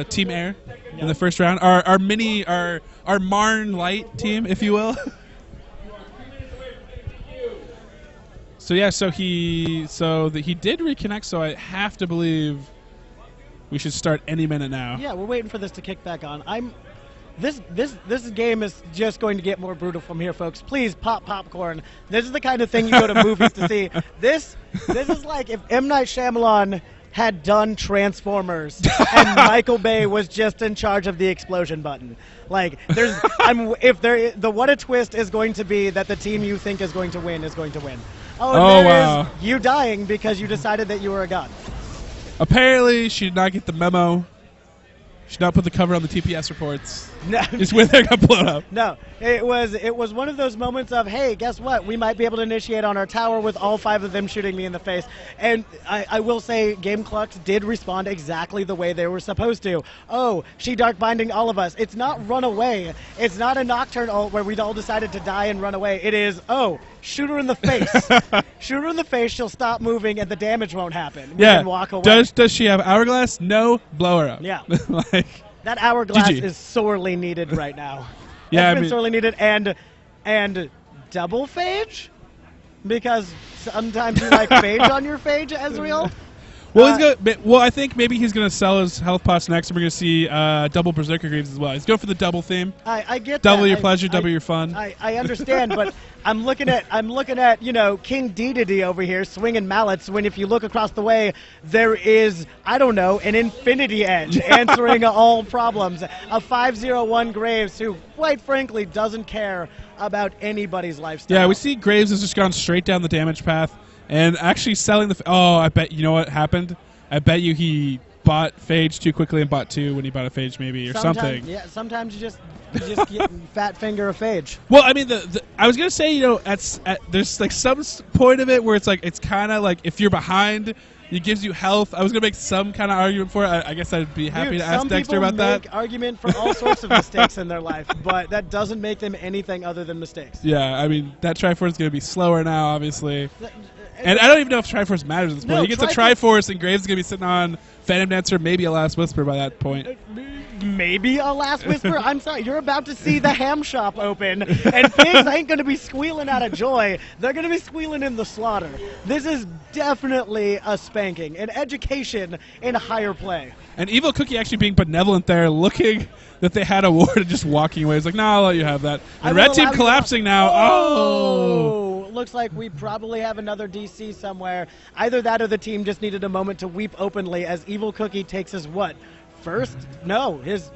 Team Air, in the first round. Our Marn Light team, if you will. So yeah, he did reconnect. So I have to believe we should start any minute now. Yeah, we're waiting for this to kick back on. This game is just going to get more brutal from here, folks. Please pop popcorn. This is the kind of thing you go to movies to see. This is like if M. Night Shyamalan had done Transformers and Michael Bay was just in charge of the explosion button. Like the what a twist is going to be that the team you think is going to win is going to win. Oh, wow. Is you dying because you decided that you were a god. Apparently, she did not get the memo. She did not put the cover on the TPS reports. No. Just when they got blown up. No, it was one of those moments of, hey, guess what? We might be able to initiate on our tower with all 5 of them shooting me in the face. And I will say Gameclucks did respond exactly the way they were supposed to. Oh, she dark binding all of us. It's not run away. It's not a Nocturne ult where we'd all decided to die and run away. It is, shoot her in the face. Shoot her in the face, she'll stop moving, and the damage won't happen. We can walk away. Does she have Hourglass? No, blow her up. Yeah. That Hourglass is sorely needed right now. Yeah, it's been sorely needed, and double phage, because sometimes you like phage on your phage, Ezreal. Well, well, I think maybe he's going to sell his health pots next, and we're going to see double Berserker Greaves as well. He's going for the double theme. I get double that. your pleasure, double your fun. I understand, but I'm looking at King Dedede over here swinging mallets. When if you look across the way, there is I don't know an Infinity Edge answering all problems. A 501 Graves who, quite frankly, doesn't care about anybody's lifestyle. Yeah, we see Graves has just gone straight down the damage path. And actually selling the... Oh, I bet... You know what happened? I bet you he bought Phage too quickly and bought 2 when he bought a Phage maybe or something. Yeah, sometimes you just get fat finger a Phage. Well, I mean, I was going to say, there's like some point of it where it's like, it's kind of like if you're behind, it gives you health. I was going to make some kind of argument for it. I guess I'd be happy to ask Dexter about that. Some people make argument for all sorts of mistakes in their life, but that doesn't make them anything other than mistakes. Yeah, I mean, that Triforce is going to be slower now, obviously. And I don't even know if Triforce matters at this point. He gets a Triforce, and Graves is going to be sitting on Phantom Dancer, maybe a Last Whisper by that point. Maybe a Last Whisper? I'm sorry, you're about to see the ham shop open, and pigs ain't going to be squealing out of joy. They're going to be squealing in the slaughter. This is definitely a spanking, an education in higher play. And Evil Cookie actually being benevolent there, looking that they had a ward and just walking away. He's like, no, I'll let you have that. And Red Team collapsing now. Oh! Looks like we probably have another DC somewhere. Either that or the team just needed a moment to weep openly as Evil Cookie takes his what? First? No, his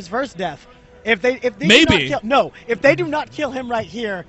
first death. If they maybe if they do not kill him right here,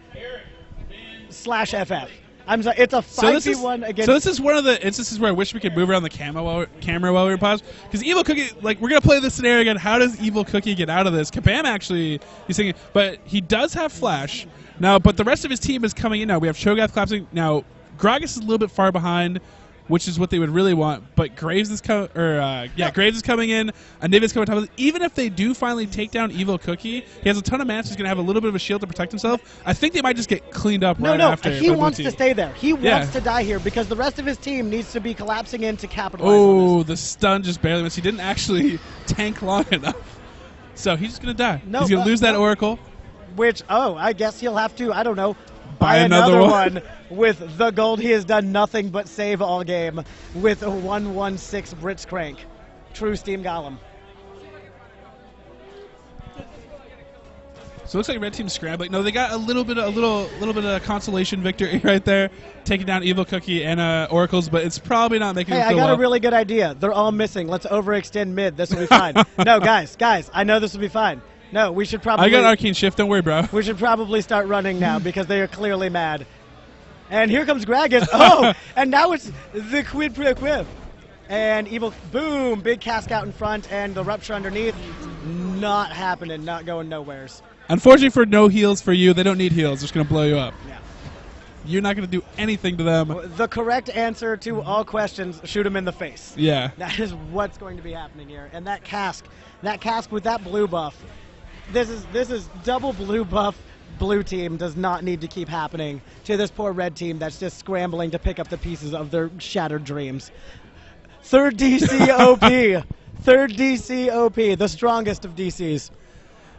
/FF. I'm sorry, it's a 5v1 against. So this is one of the instances where I wish we could move around the camera while we were paused. Because Evil Cookie, like, we're going to play this scenario again. How does Evil Cookie get out of this? Kabam actually, he's thinking, but he does have Flash. Now, but the rest of his team is coming in now. We have Cho'Gath collapsing. Now, Gragas is a little bit far behind, which is what they would really want. But Graves is coming, Graves is coming in. Aniva's coming on top of it. Even if they do finally take down Evil Cookie, he has a ton of mana. He's going to have a little bit of a shield to protect himself. I think they might just get cleaned up right after. He wants to stay there. He wants to die here because the rest of his team needs to be collapsing in to capitalize on this. The stun just barely missed. He didn't actually tank long enough. So he's just going to die. He's going to lose that Oracle. Which, I guess he'll have to, I don't know, buy another one with the gold. He has done nothing but save all game with a 116 Blitzcrank. True Steam Golem. So it looks like Red Team's scrambling. No, they got a little bit of consolation victory right there, taking down Evil Cookie and Oracles, but it's probably not making them feel I got a really good idea. They're all missing. Let's overextend mid. This will be fine. No, guys, I know this will be fine. No, we should probably... I got Arcane Shift, don't worry, bro. We should probably start running now because they are clearly mad. And here comes Gragas. And now it's the quid pro quid. And Evil, boom, big cask out in front and the Rupture underneath. Not happening, not going nowheres. Unfortunately for no heals for you, they don't need heals. They're just going to blow you up. Yeah. You're not going to do anything to them. The correct answer to all questions, shoot them in the face. Yeah. That is what's going to be happening here. And that cask with that blue buff, this is double blue buff. Blue team does not need to keep happening to this poor red team that's just scrambling to pick up the pieces of their shattered dreams. Third DC OP. Third DC OP, the strongest of DCs.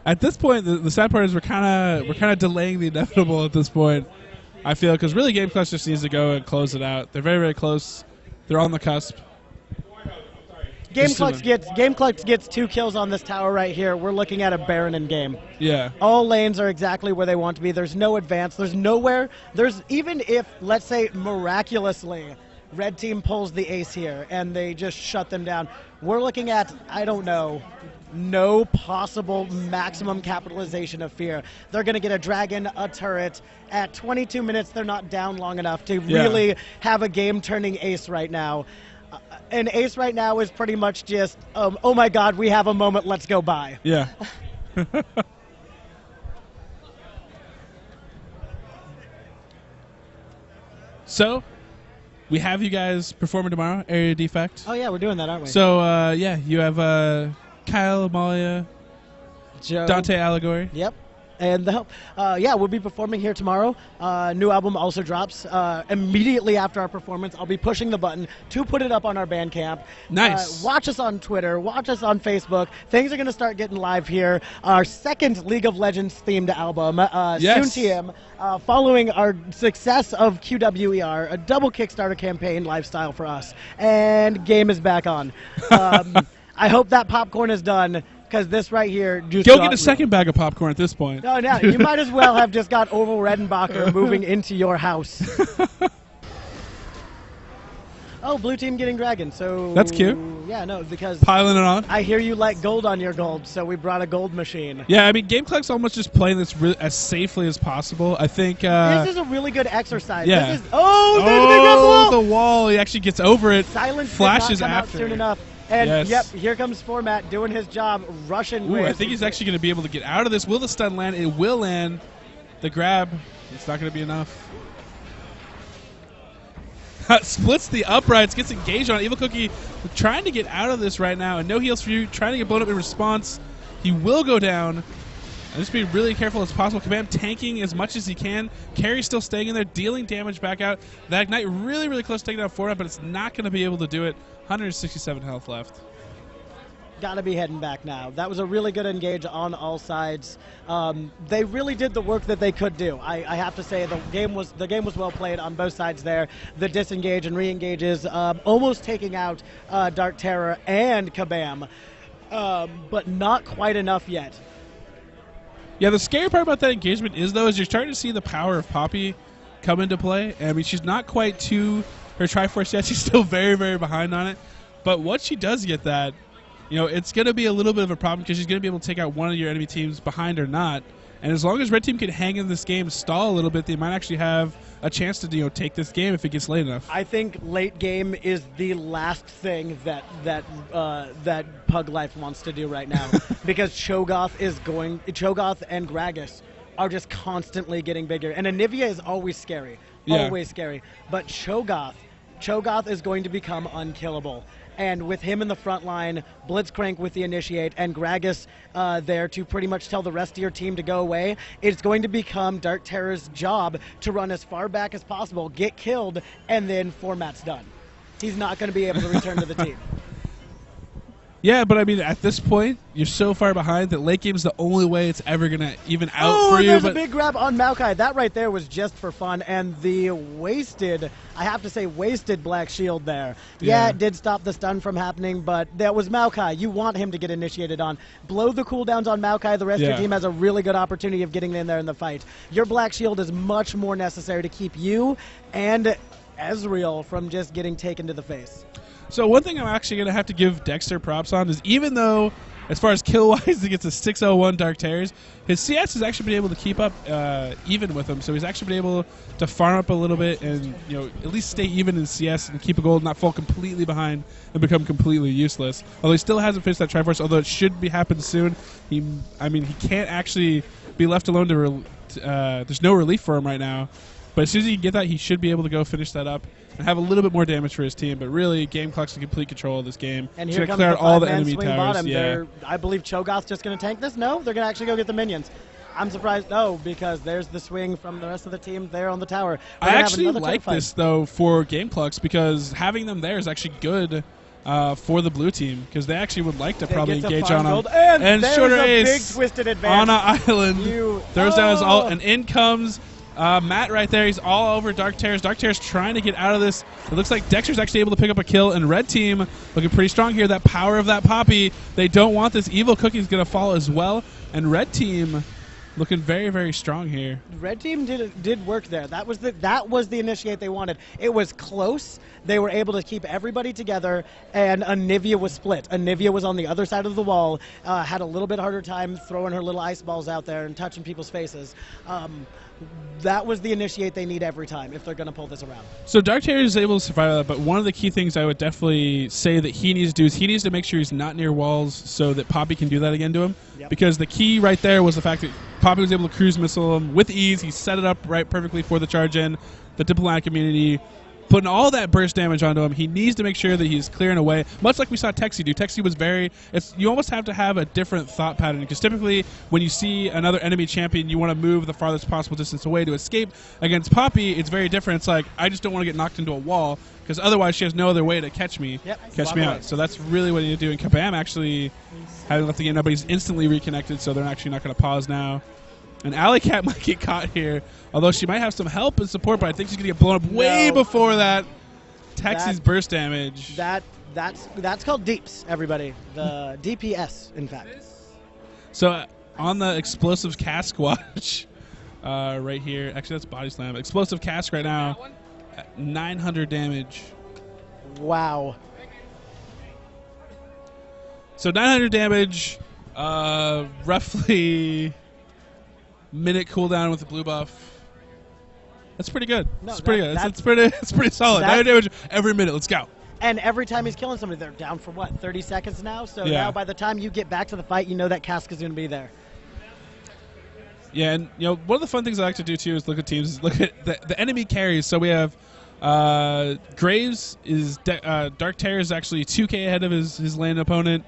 At this point, the sad part is we're kind of delaying the inevitable at this point. I feel because really Gameclucks just needs to go and close it out. They're very, very close. They're on the cusp. Gameclucks gets 2 kills on this tower right here. We're looking at a Baron in game. Yeah. All lanes are exactly where they want to be. There's no advance. There's nowhere. There's even if, let's say, miraculously, red team pulls the ace here and they just shut them down. We're looking at, I don't know, no possible maximum capitalization of fear. They're going to get a dragon, a turret. At 22 minutes, they're not down long enough to really have a game-turning ace right now. An ace right now is pretty much just, oh my god, we have a moment, let's go by. Yeah. So, we have you guys performing tomorrow, Area Defect. Oh yeah, we're doing that, aren't we? So, you have Kyle, Amalia, Joe. Dante Allegory. Yep. And the help. Yeah, we'll be performing here tomorrow. New album also drops immediately after our performance. I'll be pushing the button to put it up on our Bandcamp. Nice. Watch us on Twitter. Watch us on Facebook. Things are going to start getting live here. Our second League of Legends themed album, Yes. Soon TM, following our success of QWER, a double Kickstarter campaign lifestyle for us. And game is back on. I hope that popcorn is done. Because this right here just Go get a second bag of popcorn at this point. No, you might as well have just got Orville Redenbacher moving into your house. Oh, blue team getting dragon, so... That's cute. Yeah, no, because... Piling it on. I hear you like gold on your gold, so we brought a gold machine. Yeah, I mean, Gameclucks almost just playing this as safely as possible. I think... this is a really good exercise. Yeah. This is, there's a big red wall! The wall. He actually gets over it. Silence flashes did not come after. out soon enough. And, Yes. yep, here comes Format doing his job, rushing Ooh, with... I think he's actually going to be able to get out of this. Will the stun land? It will land. The grab. It's not going to be enough. Splits the uprights, gets engaged on Evil Cookie, trying to get out of this right now, and no heals for you, trying to get blown up in response. He will go down. And just be really careful as possible. Kabam tanking as much as he can. Carry still staying in there, dealing damage back out. That Ignite really, really close to taking down Fortnite, but it's not going to be able to do it. 167 health left. Gotta be heading back now. That was a really good engage on all sides. They really did the work that they could do. I have to say the game was well played on both sides there. The disengage and re-engages, almost taking out Dark Terror and Kabam, but not quite enough yet. Yeah, the scary part about that engagement is, though, is you're starting to see the power of Poppy come into play. I mean, she's not quite to her Triforce yet. She's still very, very behind on it. But once she does get that, you know, it's going to be a little bit of a problem because she's going to be able to take out one of your enemy teams behind or not. And as long as Red Team can hang in this game, stall a little bit, they might actually have a chance to, you know, take this game if it gets late enough. I think late game is the last thing that PugLife wants to do right now because Cho'Gath and Gragas are just constantly getting bigger, and Anivia is always scary, always scary. But Cho'Gath is going to become unkillable. And with him in the front line, Blitzcrank with the initiate, and Gragas there to pretty much tell the rest of your team to go away, it's going to become Dark Terror's job to run as far back as possible, get killed, and then Format's done. He's not going to be able to return to the team. Yeah, but I mean, at this point, you're so far behind that late game's the only way it's ever going to even out for you. There's a big grab on Maokai. That right there was just for fun, and the wasted Black Shield there. Yeah, it did stop the stun from happening, but that was Maokai. You want him to get initiated on. Blow the cooldowns on Maokai. The rest of your team has a really good opportunity of getting in there in the fight. Your Black Shield is much more necessary to keep you and Ezreal from just getting taken to the face. So one thing I'm actually going to have to give Dexter props on is even though, as far as kill-wise, he gets a 601 Dark Terrors, his CS has actually been able to keep up even with him. So he's actually been able to farm up a little bit and, you know, at least stay even in CS and keep a gold, not fall completely behind and become completely useless. Although he still hasn't finished that Triforce, although it should be happen soon. He can't actually be left alone to there's no relief for him right now. But as soon as he can get that, he should be able to go finish that up and have a little bit more damage for his team. But really, Gameclucks in complete control of this game. And he's here going comes to clear out all the five-man enemy swing towers. bottom. Yeah. I believe Cho'Gath's just going to tank this. No, they're going to actually go get the minions. I'm surprised. No, because there's the swing from the rest of the team there on the tower. I actually like this, though, for Gameclucks because having them there is actually good for the blue team because they actually would like to probably engage on him. And Shorter a Ace big twisted advance. on an island. Throws down his ult, and in comes Matt right there. He's all over Dark Terrors. Dark Terrors trying to get out of this. It looks like Dexter's actually able to pick up a kill, and Red Team looking pretty strong here. That power of that Poppy. They don't want this. Evil Cookie's going to fall as well, and Red Team looking very, very strong here. Red Team did work there. That was the initiate they wanted. It was close. They were able to keep everybody together, and Anivia was split. Anivia was on the other side of the wall, had a little bit harder time throwing her little ice balls out there and touching people's faces. That was the initiate they need every time if they're going to pull this around. So Dark Terror is able to survive that, but one of the key things I would definitely say that he needs to do is he needs to make sure he's not near walls so that Poppy can do that again to him. Yep. Because the key right there was the fact that Poppy was able to cruise missile him with ease. He set it up right perfectly for the charge in. The diplomatic immunity putting all that burst damage onto him. He needs to make sure that he's clearing away, much like we saw Texi do. Texi was you almost have to have a different thought pattern, because typically when you see another enemy champion, you want to move the farthest possible distance away to escape. Against Poppy, it's very different. It's like, I just don't want to get knocked into a wall, because otherwise she has no other way to catch me out. So that's really what you need to do. And Kabam actually hasn't left the game now, but he's instantly reconnected, so they're actually not going to pause now. And Alley Cat might get caught here, although she might have some help and support, but I think she's going to get blown up way before that. Texi's burst damage. That's called deeps, everybody. The DPS, in fact. So on the explosive cask watch right here, actually that's body slam. Explosive cask right now, 900 damage. Wow. So 900 damage, roughly minute cooldown with the blue buff. That's pretty good. That's pretty good. It's pretty solid. 900 damage every minute. Let's go. And every time he's killing somebody, they're down for what, 30 seconds now? So now by the time you get back to the fight, you know that cask is going to be there. Yeah, and one of the fun things I like to do too is look at teams, look at the enemy carries. So we have Graves is Dark Terror is actually 2k ahead of his lane opponent.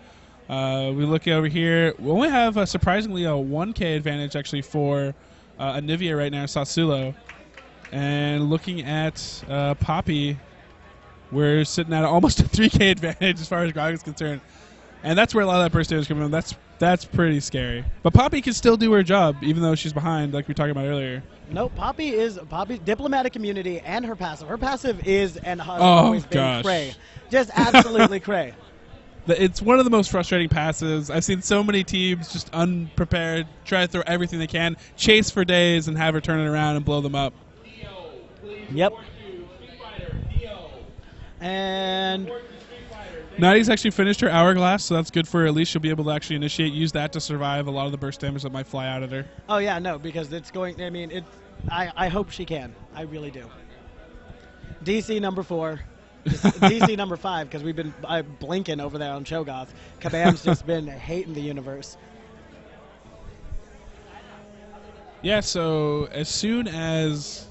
We look over here. We only have surprisingly a 1k advantage actually for Anivia right now, Sasulo. And looking at Poppy, we're sitting at almost a 3k advantage as far as Grog is concerned. And that's where a lot of that burst damage is coming from. That's pretty scary. But Poppy can still do her job, even though she's behind, like we were talking about earlier. No, Poppy's diplomatic immunity and her passive. Her passive is and has always been cray. Just absolutely cray. It's one of the most frustrating passes. I've seen so many teams just unprepared, try to throw everything they can, chase for days, and have her turn it around and blow them up. Yep. And Nadi's actually finished her hourglass, so that's good for her. At least she'll be able to actually use that to survive a lot of the burst damage that might fly out at her. Oh, yeah, no, because it's going, I mean, I hope she can. I really do. DC number 4. DC number 5, because we've been blinking over there on Cho'Gath. Kabam's just been hating the universe. Yeah, so as soon as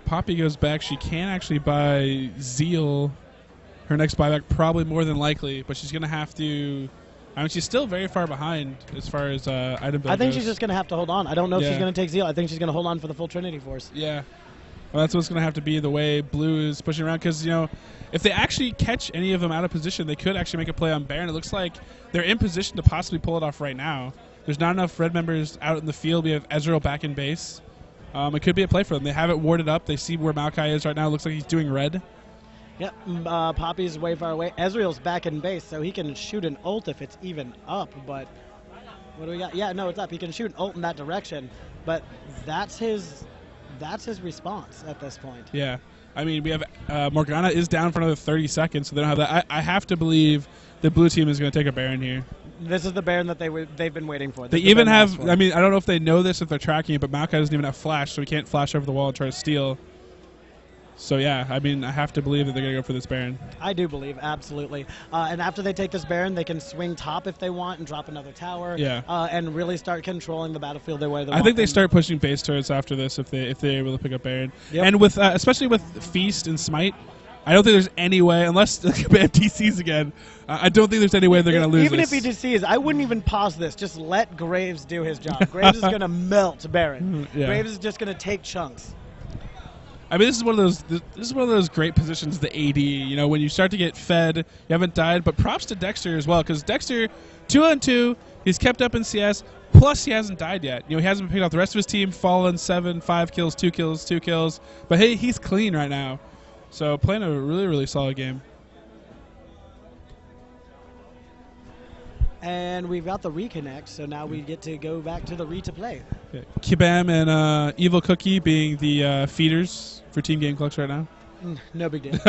Poppy goes back, she can actually buy Zeal. Her next buyback, probably more than likely, but she's going to have to. I mean, she's still very far behind as far as item build I think goes. she's just going to have to hold on. I don't know if she's going to take Zeal. I think she's going to hold on for the full Trinity Force. Yeah. Well, that's what's going to have to be the way Blue is pushing around, because, if they actually catch any of them out of position, they could actually make a play on Baron. It looks like they're in position to possibly pull it off right now. There's not enough red members out in the field. We have Ezreal back in base. It could be a play for them. They have it warded up. They see where Maokai is right now. It looks like he's doing red. Yep, Poppy's way far away. Ezreal's back in base, so he can shoot an ult if it's even up, but what do we got? Yeah, no, it's up. He can shoot an ult in that direction, but that's his response at this point. Yeah. I mean, we have Morgana is down for another 30 seconds, so they don't have that. I have to believe the blue team is going to take a Baron here. This is the Baron that they've been waiting for. They even have, I mean, I don't know if they know this, if they're tracking it, but Maokai doesn't even have flash, so he can't flash over the wall and try to steal. So, yeah, I mean, I have to believe that they're going to go for this Baron. I do believe, absolutely. And after they take this Baron, they can swing top if they want and drop another tower. Yeah. And really start controlling the battlefield the way they want. I think they start pushing base turrets after this if they're able to pick up Baron. Yep. And with especially with Feast and Smite, I don't think there's any way, unless Kabam DCs again, I don't think there's any way they're going to lose Even this. if he DCs, I wouldn't even pause this. Just let Graves do his job. Graves is going to melt Baron. Yeah. Graves is just going to take chunks. I mean, this is one of those great positions, the AD. When you start to get fed, you haven't died. But props to Dexter as well, because Dexter, 2-on-2, he's kept up in CS. Plus, he hasn't died yet. He hasn't picked off the rest of his team. Fallen 7, 5 kills, 2 kills, 2 kills. But hey, he's clean right now. So playing a really, really solid game. And we've got the reconnect, so now we get to go back to the to play. Yeah. Kabam and Evil Cookie being the feeders for Team Gameclucks right now. No big deal.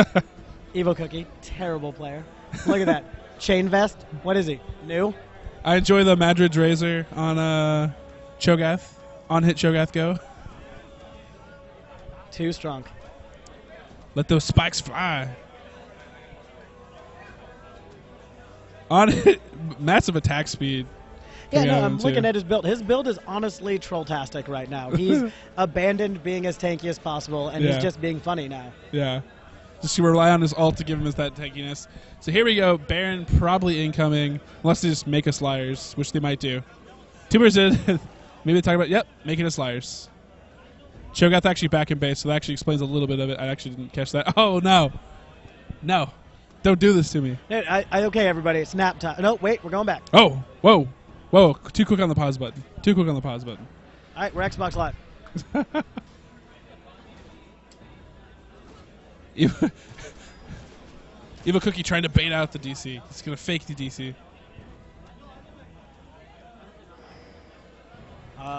Evil Cookie, terrible player. Look at that. Chain vest. What is he? New? I enjoy the Madrid's Razor on Cho'Gath. On hit Cho'Gath go. Too strong. Let those spikes fly. On hit, massive attack speed. Yeah, coming no, out of I'm him, too. looking at his build. His build is honestly troll-tastic right now. He's abandoned being as tanky as possible, and he's just being funny now. Yeah. Just to rely on his ult to give him that tankiness. So here we go. Baron probably incoming, unless they just make us liars, which they might do. Tumors in. Maybe they talk about, making us liars. Cho'Gath actually back in base, so that actually explains a little bit of it. I actually didn't catch that. Oh, no. No. Don't do this to me. Okay, everybody. It's nap time. No, wait. We're going back. Oh. Whoa. Whoa. Too quick on the pause button. Too quick on the pause button. All right, we're Xbox Live. Evil Cookie trying to bait out the DC. He's going to fake the DC.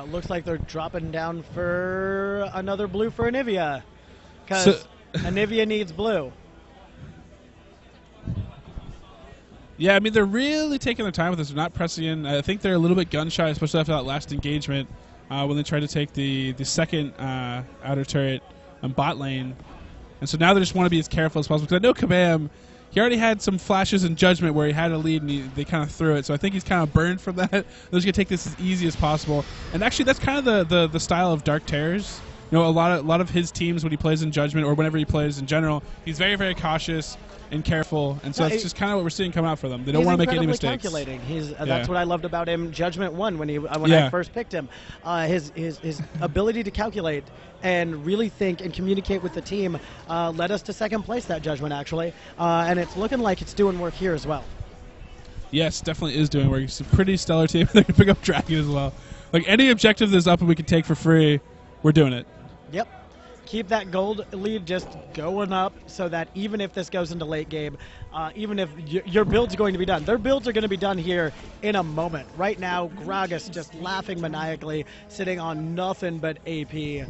Looks like they're dropping down for another blue for Anivia. Because Anivia needs blue. Yeah, I mean, they're really taking their time with this. They're not pressing in. I think they're a little bit gun-shy, especially after that last engagement when they tried to take the second outer turret on bot lane. And so now they just want to be as careful as possible. Because I know Kabam, he already had some flashes in Judgment where he had a lead and they kind of threw it. So I think he's kind of burned from that. They're just going to take this as easy as possible. And actually, that's kind of the style of Dark Terrors. You know, a lot of his teams when he plays in Judgment or whenever he plays in general, he's very, very cautious and careful, and so that's just kind of what we're seeing come out for them. They don't want to make any mistakes. Calculating. That's what I loved about him. Judgment 1 when I first picked him. His ability to calculate and really think and communicate with the team led us to second place that Judgment actually, and it's looking like it's doing work here as well. Yes, definitely is doing work. It's a pretty stellar team. They can pick up Dragon as well. Like any objective that's up and we can take for free, we're doing it. Yep. Keep that gold lead just going up so that even if this goes into late game, even if your build's going to be done, their builds are going to be done here in a moment. Right now, Gragas just laughing maniacally, sitting on nothing but AP.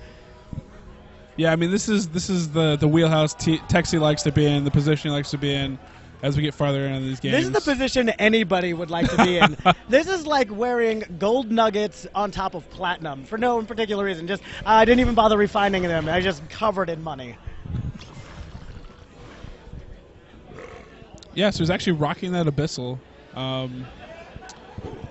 Yeah, I mean, this is the wheelhouse Texie likes to be in, the position he likes to be in as we get farther into these games. This is the position anybody would like to be in. This is like wearing gold nuggets on top of platinum for no particular reason. Just I didn't even bother refining them. I just covered in money. Yeah, so he's actually rocking that Abyssal.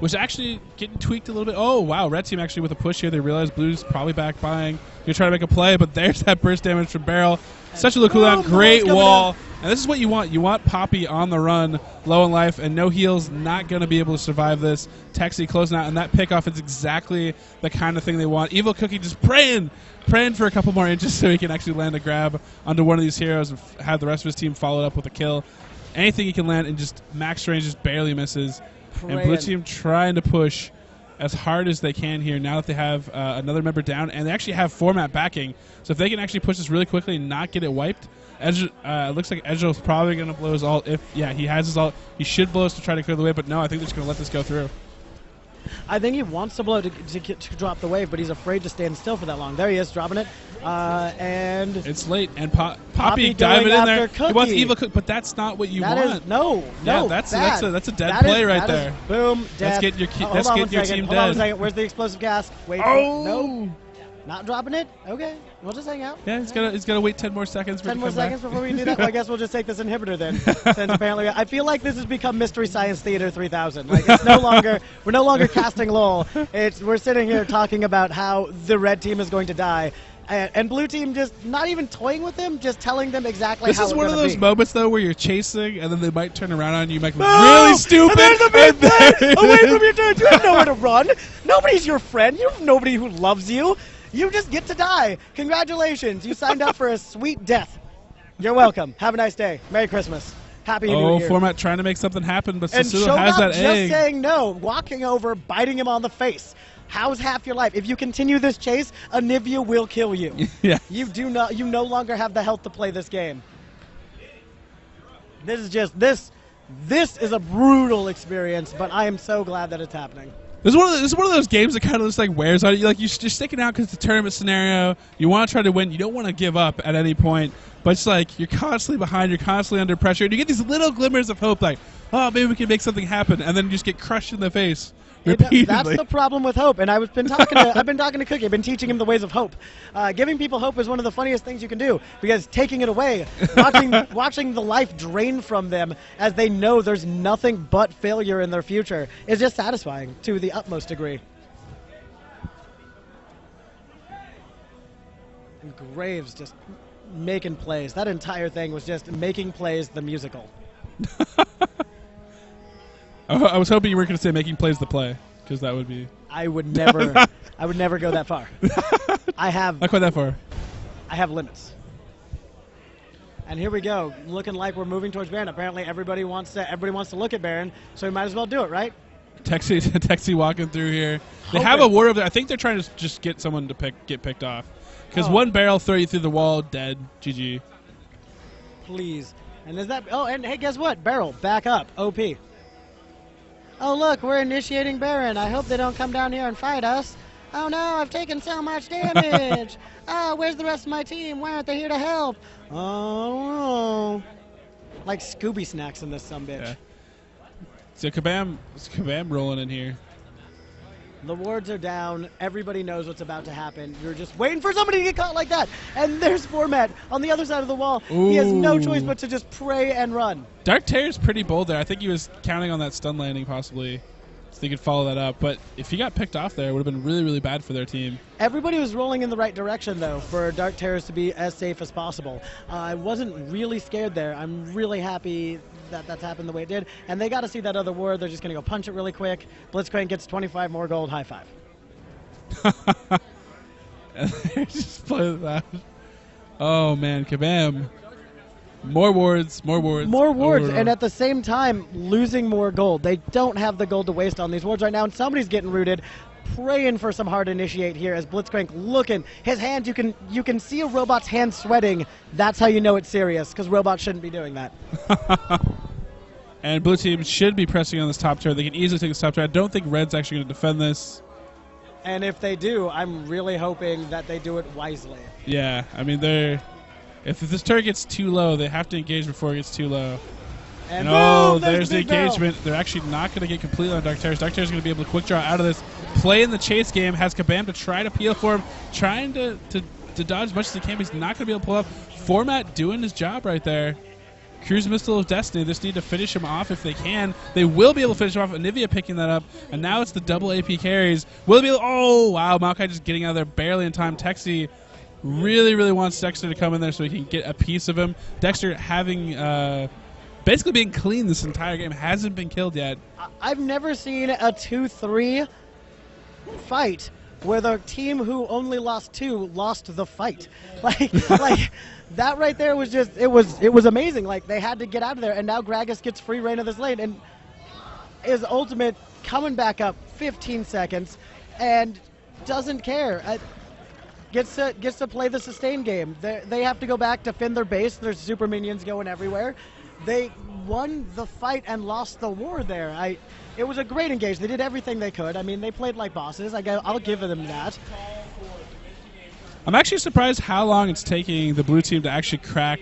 Was actually getting tweaked a little bit. Oh, wow. Red team actually with a push here. They realize Blue's probably back buying. You're trying to make a play, but there's that burst damage from Barrel. Such a look cooldown. Great wall. And this is what you want. You want Poppy on the run, low in life, and no heals. Not going to be able to survive this. Texie closing out, and that pickoff is exactly the kind of thing they want. Evil Cookie just praying for a couple more inches so he can actually land a grab onto one of these heroes and have the rest of his team follow up with a kill. Anything he can land, and just max range just barely misses. And Blue team trying to push as hard as they can here now that they have another member down, and they actually have format backing. So if they can actually push this really quickly and not get it wiped, it looks like Edgel's probably going to blow his ult. He has his ult, he should blow us to try to clear the way, but no, I think they're just going to let this go through. I think he wants to blow to drop the wave, but he's afraid to stand still for that long. There he is, dropping it. And it's late, and Poppy diving in there. Cookie. He wants Evil Cook, but that's not what you want. No, that's a dead play right there. Boom, death. Let's get your team dead. Hold on a second. Where's the explosive gas? Wait. Oh no. Not dropping it? Okay. We'll just hang out. Yeah, he's got to wait 10 more seconds for 10 more seconds before we do that? Well, I guess we'll just take this inhibitor then. Since apparently I feel like this has become Mystery Science Theater 3000. Like it's we're no longer casting LOL. We're sitting here talking about how the red team is going to die. And blue team just not even toying with them, just telling them exactly how it's going to be. This is one of those moments, though, where you're chasing, and then they might turn around on you, make really stupid. And there's the big thing! Away from your turret! You have nowhere to run! Nobody's your friend! You have nobody who loves you! You just get to die! Congratulations! You signed up for a sweet death. You're welcome. Have a nice day. Merry Christmas. Happy New Year. Format trying to make something happen, but and Sasudo has that egg. Just saying no, walking over, biting him on the face. How's half your life? If you continue this chase, Anivia will kill you. Yeah. You no longer have the health to play this game. This is a brutal experience, but I am so glad that it's happening. This is one of those games that kind of just like wears on you. Like you're sticking out because it's a tournament scenario. You want to try to win. You don't want to give up at any point. But it's like you're constantly behind. You're constantly under pressure. And you get these little glimmers of hope like, oh, maybe we can make something happen. And then you just get crushed in the face repeatedly. That's the problem with hope. And I've been talking to Cookie. I've been teaching him the ways of hope. Giving people hope is one of the funniest things you can do, because taking it away, watching the life drain from them as they know there's nothing but failure in their future, is just satisfying to the utmost degree. And Graves just making plays. That entire thing was just making plays, the musical. I was hoping you were going to say making plays the play, because that would be... I would never go that far. Not quite that far. I have limits. And here we go, looking like we're moving towards Baron. Apparently everybody wants to look at Baron, so we might as well do it, right? Texi walking through here. They have a ward over there. I think they're trying to just get someone to get picked off. Because one barrel throw you through the wall, dead. GG. Please. And is that... Oh, and hey, guess what? Barrel, back up. OP. Oh, look, we're initiating Baron. I hope they don't come down here and fight us. Oh, no, I've taken so much damage. Oh, where's the rest of my team? Why aren't they here to help? Oh, like Scooby snacks in this sumbitch. Yeah. So Kabam rolling in here. The wards are down. Everybody knows what's about to happen. You're just waiting for somebody to get caught like that. And there's Format on the other side of the wall. Ooh. He has no choice but to just pray and run. Dark Terror's pretty bold there. I think he was counting on that stun landing possibly, so they could follow that up. But if he got picked off there, it would have been really, really bad for their team. Everybody was rolling in the right direction, though, for Dark Terrors to be as safe as possible. I wasn't really scared there. I'm really happy that that's happened the way it did. And they got to see that other ward. They're just going to go punch it really quick. Blitzcrank gets 25 more gold. High five. Just play that. Oh, man. Kabam. More wards. And at the same time, losing more gold. They don't have the gold to waste on these wards right now, and somebody's getting rooted. Praying for some hard initiate here as Blitzcrank looking. His hands, you can see a robot's hand sweating. That's how you know it's serious, because robots shouldn't be doing that. And blue team should be pressing on this top turret. They can easily take this top turret. I don't think red's actually going to defend this. And if they do, I'm really hoping that they do it wisely. Yeah, I mean, if this turret gets too low, they have to engage before it gets too low. And boom, there's the engagement. They're actually not going to get completely on Dark Terrors. Dark Terrors is going to be able to quick draw out of this. Play in the chase game. Has Kabam to try to peel for him. Trying to dodge as much as he can, but he's not going to be able to pull up. Format doing his job right there. Cruise Missile of Destiny. They just need to finish him off if they can. They will be able to finish him off. Anivia picking that up. And now it's the double AP carries. Will be able, oh, wow. Maokai just getting out of there barely in time. Texi really, really wants Dexter to come in there so he can get a piece of him. Dexter having... basically being clean this entire game, hasn't been killed yet. I've never seen a 2-3 fight where the team who only lost 2 lost the fight. Like that right there was just it was amazing. Like they had to get out of there, and now Gragas gets free reign of this lane and is ultimate coming back up 15 seconds and doesn't care. Gets to play the sustain game. They have to go back, defend their base. There's super minions going everywhere. They won the fight and lost the war there. It was a great engage. They did everything they could. I mean, they played like bosses. I'll give them that. I'm actually surprised how long it's taking the blue team to actually crack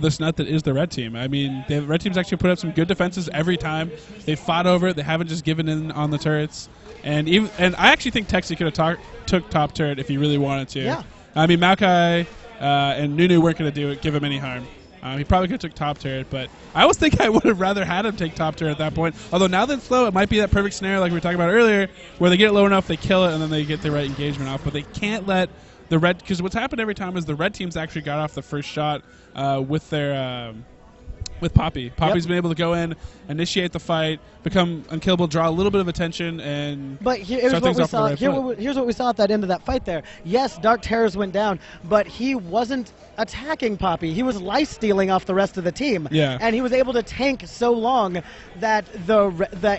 this nut that is the red team. I mean, the red team's actually put up some good defenses every time. They fought over it. They haven't just given in on the turrets. And I actually think Texi could have took top turret if he really wanted to. Yeah. I mean, Maokai and Nunu weren't going to give him any harm. He probably could have took top turret, but I always think I would have rather had him take top turret at that point. Although now that it's low, it might be that perfect scenario like we were talking about earlier, where they get it low enough, they kill it, and then they get the right engagement off. But they can't let the red, because what's happened every time is the red teams actually got off the first shot with their with Poppy. Poppy's been able to go in, initiate the fight, become unkillable, draw a little bit of attention, and here's what we saw. Here's what we saw at that end of that fight there. Yes, Dark Terrors went down, but he wasn't attacking Poppy. He was life stealing off the rest of the team. Yeah. And he was able to tank so long that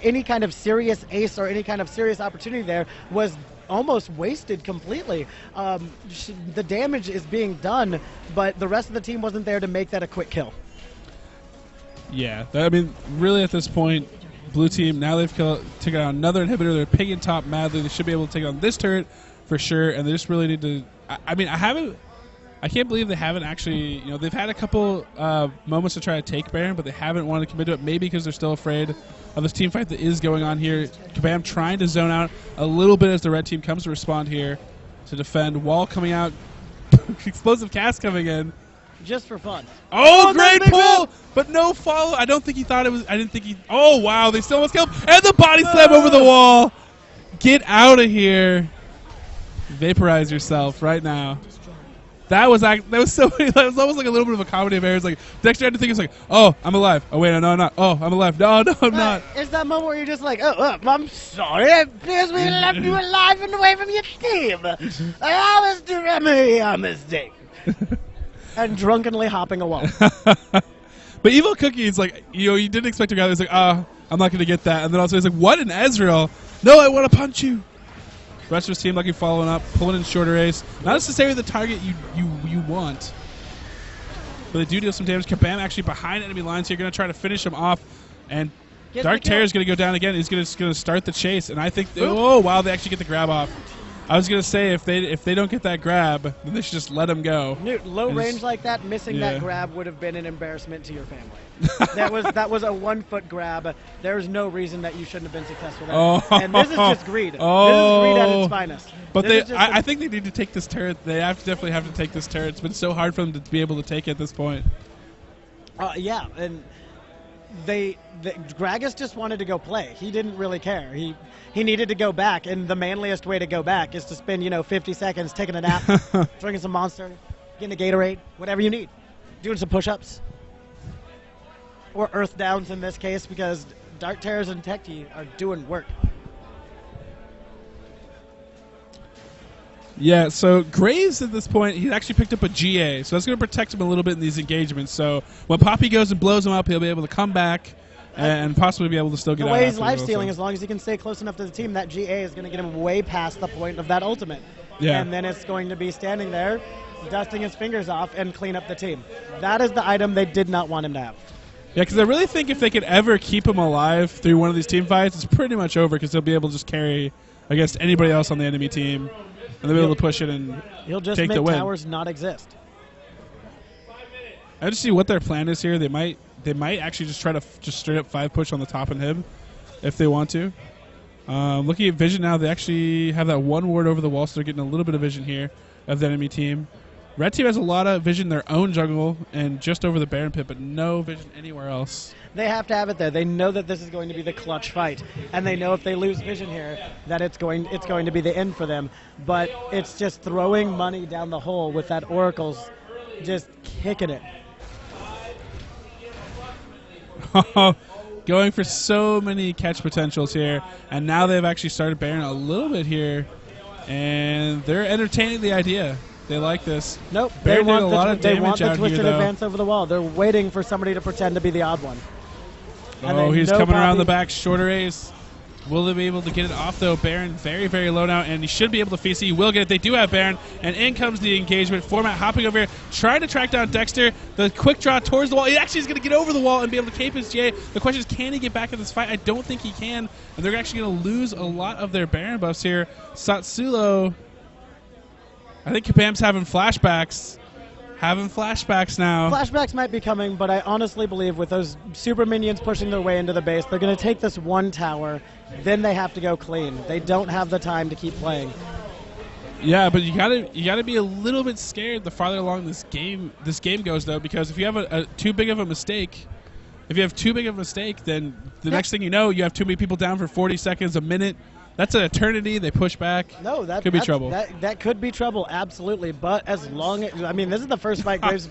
any kind of serious ace or any kind of serious opportunity there was almost wasted completely. The damage is being done, but the rest of the team wasn't there to make that a quick kill. Yeah, I mean, really at this point, blue team, now they've taken out another inhibitor. They're picking top madly. They should be able to take on this turret for sure, and they just really need to... I I can't believe they haven't actually, they've had a couple moments to try to take Baron, but they haven't wanted to commit to it, maybe because they're still afraid of this team fight that is going on here. Kabam trying to zone out a little bit as the red team comes to respond here to defend. Wall coming out, explosive cast coming in. Just for fun. Oh, great pull, but no follow. I don't think he thought it was, I didn't think he, oh wow, they still almost killed him, and the body slam over the wall. Get out of here. Vaporize yourself right now. That was so. That was almost like a little bit of a comedy of errors. Like Dexter had to think, it's like, oh, I'm alive. Oh wait, no, I'm not. Oh, I'm alive. No, I'm not. It's that moment where you're just like, oh, I'm sorry, because we left you alive and away from your team. I always do a mistake. And drunkenly hopping a wall. But Evil Cookie is like, you didn't expect to go. He's like, I'm not going to get that. And then also he's like, what in Ezreal? No, I want to punch you. Rest of his team lucky following up, pulling in shorter ace. Not necessarily the target you want. But they do deal some damage. Kabam actually behind enemy lines here, going to try to finish him off. And Dark Terror is going to go down again. He's going to start the chase. And I think, oh wow, they actually get the grab off. I was going to say, if they don't get that grab, then they should just let him go. Low range like that, missing that grab would have been an embarrassment to your family. that was a 1 foot grab. There's no reason that you shouldn't have been successful there. And this is just greed. This is greed at its finest. But I think they need to take this turret. They definitely have to take this turret. It's been so hard for them to be able to take it at this point. Yeah, and Gragas just wanted to go play. He didn't really care. He needed to go back, and the manliest way to go back is to spend 50 seconds taking a nap, drinking some Monster, getting a Gatorade, whatever you need, doing some push-ups, or earth downs in this case, because Dark Terrors and Techie are doing work. Yeah, so Graves at this point, he's actually picked up a GA, so that's going to protect him a little bit in these engagements. So when Poppy goes and blows him up, he'll be able to come back and possibly be able to still get out. The way he's life-stealing, as long as he can stay close enough to the team, that GA is going to get him way past the point of that ultimate. Yeah. And then it's going to be standing there, dusting his fingers off, and clean up the team. That is the item they did not want him to have. Yeah, because I really think if they could ever keep him alive through one of these team fights, it's pretty much over because he'll be able to just carry against anybody else on the enemy team. And they'll be able to push it and he'll just take make the win. towers not exist. I just see what their plan is here. They might actually just try to just straight up 5 push on the top inhib if they want to. Looking at vision now, they actually have that 1 ward over the wall, so they're getting a little bit of vision here of the enemy team. Red team has a lot of vision in their own jungle and just over the Baron pit, but no vision anywhere else. They have to have it there. They know that this is going to be the clutch fight, and they know if they lose vision here, that it's going to be the end for them. But it's just throwing money down the hole with that Oracle's just kicking it. Going for so many catch potentials here, and now they've actually started Baron a little bit here, and they're entertaining the idea. They like this. Nope. Baron They want did a lot of damage the out twisted here, though. advance over the wall. They're waiting for somebody to pretend to be the odd one. Oh, he's coming around the back. Shorter ace. Will they be able to get it off, though? Baron very, very low now, and he should be able to feast it. He will get it. They do have Baron, and in comes the engagement. Format hopping over here, trying to track down Dexter. The quick draw towards the wall. He actually is going to get over the wall and be able to cape his GA. The question is, can he get back in this fight? I don't think he can, and they're actually going to lose a lot of their Baron buffs here. Satsulo, I think Kabam's having flashbacks. Now. Flashbacks might be coming, but I honestly believe with those super minions pushing their way into the base, they're going to take this 1 tower, then they have to go clean. They don't have the time to keep playing. Yeah, but you gotta be a little bit scared the farther along this game goes, though, because if you have too big of a mistake, then the next thing you know, you have too many people down for 40 seconds, a minute. That's an eternity. They push back. No, that could be trouble. That could be trouble, absolutely. But as long as this is the first fight Graves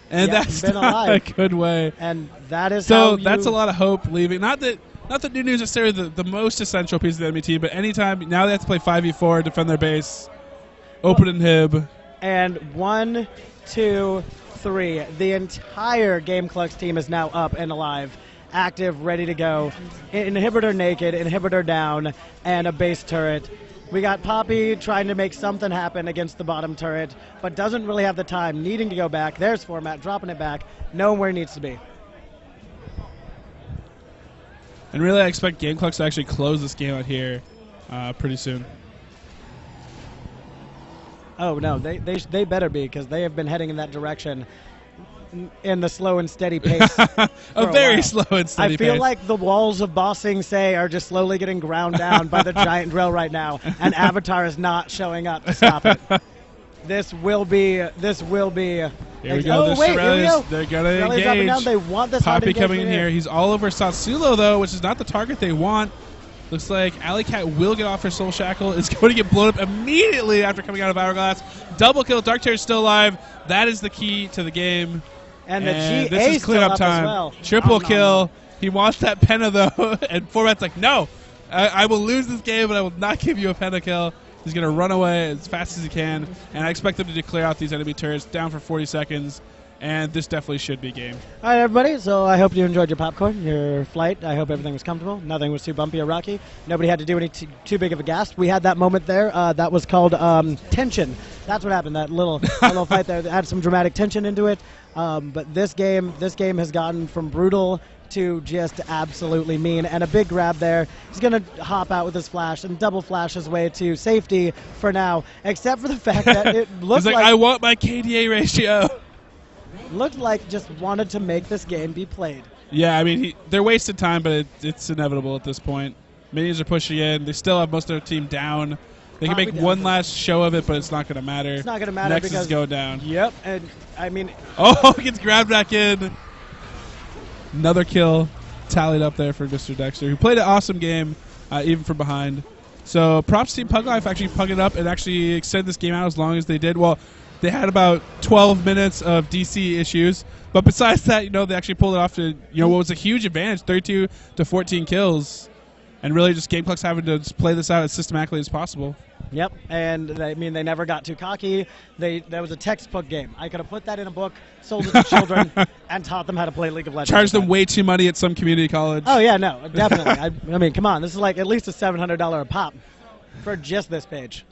and that's been not alive. a good way. And that is so that's a lot of hope leaving. Not that New is necessarily the most essential piece of the enemy team, but anytime now they have to play 5v4, defend their base, open inhib. And 1, 2, 3. The entire Gameclucks team is now up and alive. Active, ready to go. Inhibitor naked, inhibitor down, and a base turret. We got Poppy trying to make something happen against the bottom turret, but doesn't really have the time, needing to go back. There's Format, dropping it back, knowing where it needs to be. And really, I expect Gameclucks to actually close this game out here pretty soon. Oh no, they better be, because they have been heading in that direction in the slow and steady pace. A very slow and steady I feel pace. like the walls of Bossing Say are just slowly getting ground down by the giant drill right now, and Avatar is not showing up to stop it. This will be. Here we go. Oh wait, here we go. They're gonna Rally's dropping engage. down. They want this hard Poppy coming in engagement here. He's all over Satsulo though, which is not the target they want. Looks like Alley Cat will get off her Soul Shackle. Is going to get blown up immediately after coming out of Hourglass. Double kill. Dark Terror's still alive. That is the key to the game. And the GA this is cleanup time. As well. Triple kill. He wants that Penna though, and Format's like, no, I will lose this game, but I will not give you a Penna kill. He's going to run away as fast as he can, and I expect them to clear out these enemy turrets down for 40 seconds, and this definitely should be game. All right, everybody, so I hope you enjoyed your popcorn, your flight. I hope everything was comfortable. Nothing was too bumpy or rocky. Nobody had to do any too big of a gasp. We had that moment there. That was called tension. That's what happened, that little fight there that had some dramatic tension into it. But this game has gotten from brutal to just absolutely mean, and a big grab there. He's going to hop out with his flash and double flash his way to safety for now, except for the fact that it looked He's like, I want my KDA ratio. Looked like just wanted to make this game be played. Yeah, I mean, they're wasted time, but it's inevitable at this point. Minions are pushing in. They still have most of their team down. They can make one last show of it, but it's not going to matter. It's not going to matter Nexus because is going down. Yep, and I mean, oh, he gets grabbed back in. Another kill tallied up there for Mr. Dexter, who played an awesome game, even from behind. So props to Team PugLife actually pug it up and actually extend this game out as long as they did. Well, they had about 12 minutes of DC issues, but besides that, they actually pulled it off to, what was a huge advantage, 32 to 14 kills, and really just Gameclucks having to just play this out as systematically as possible. Yep, and they never got too cocky. That was a textbook game. I could have put that in a book, sold it to children, and taught them how to play League of Legends. Charged them way too money at some community college. Oh yeah, no, definitely. I mean, come on, this is like at least a $700 a pop for just this page.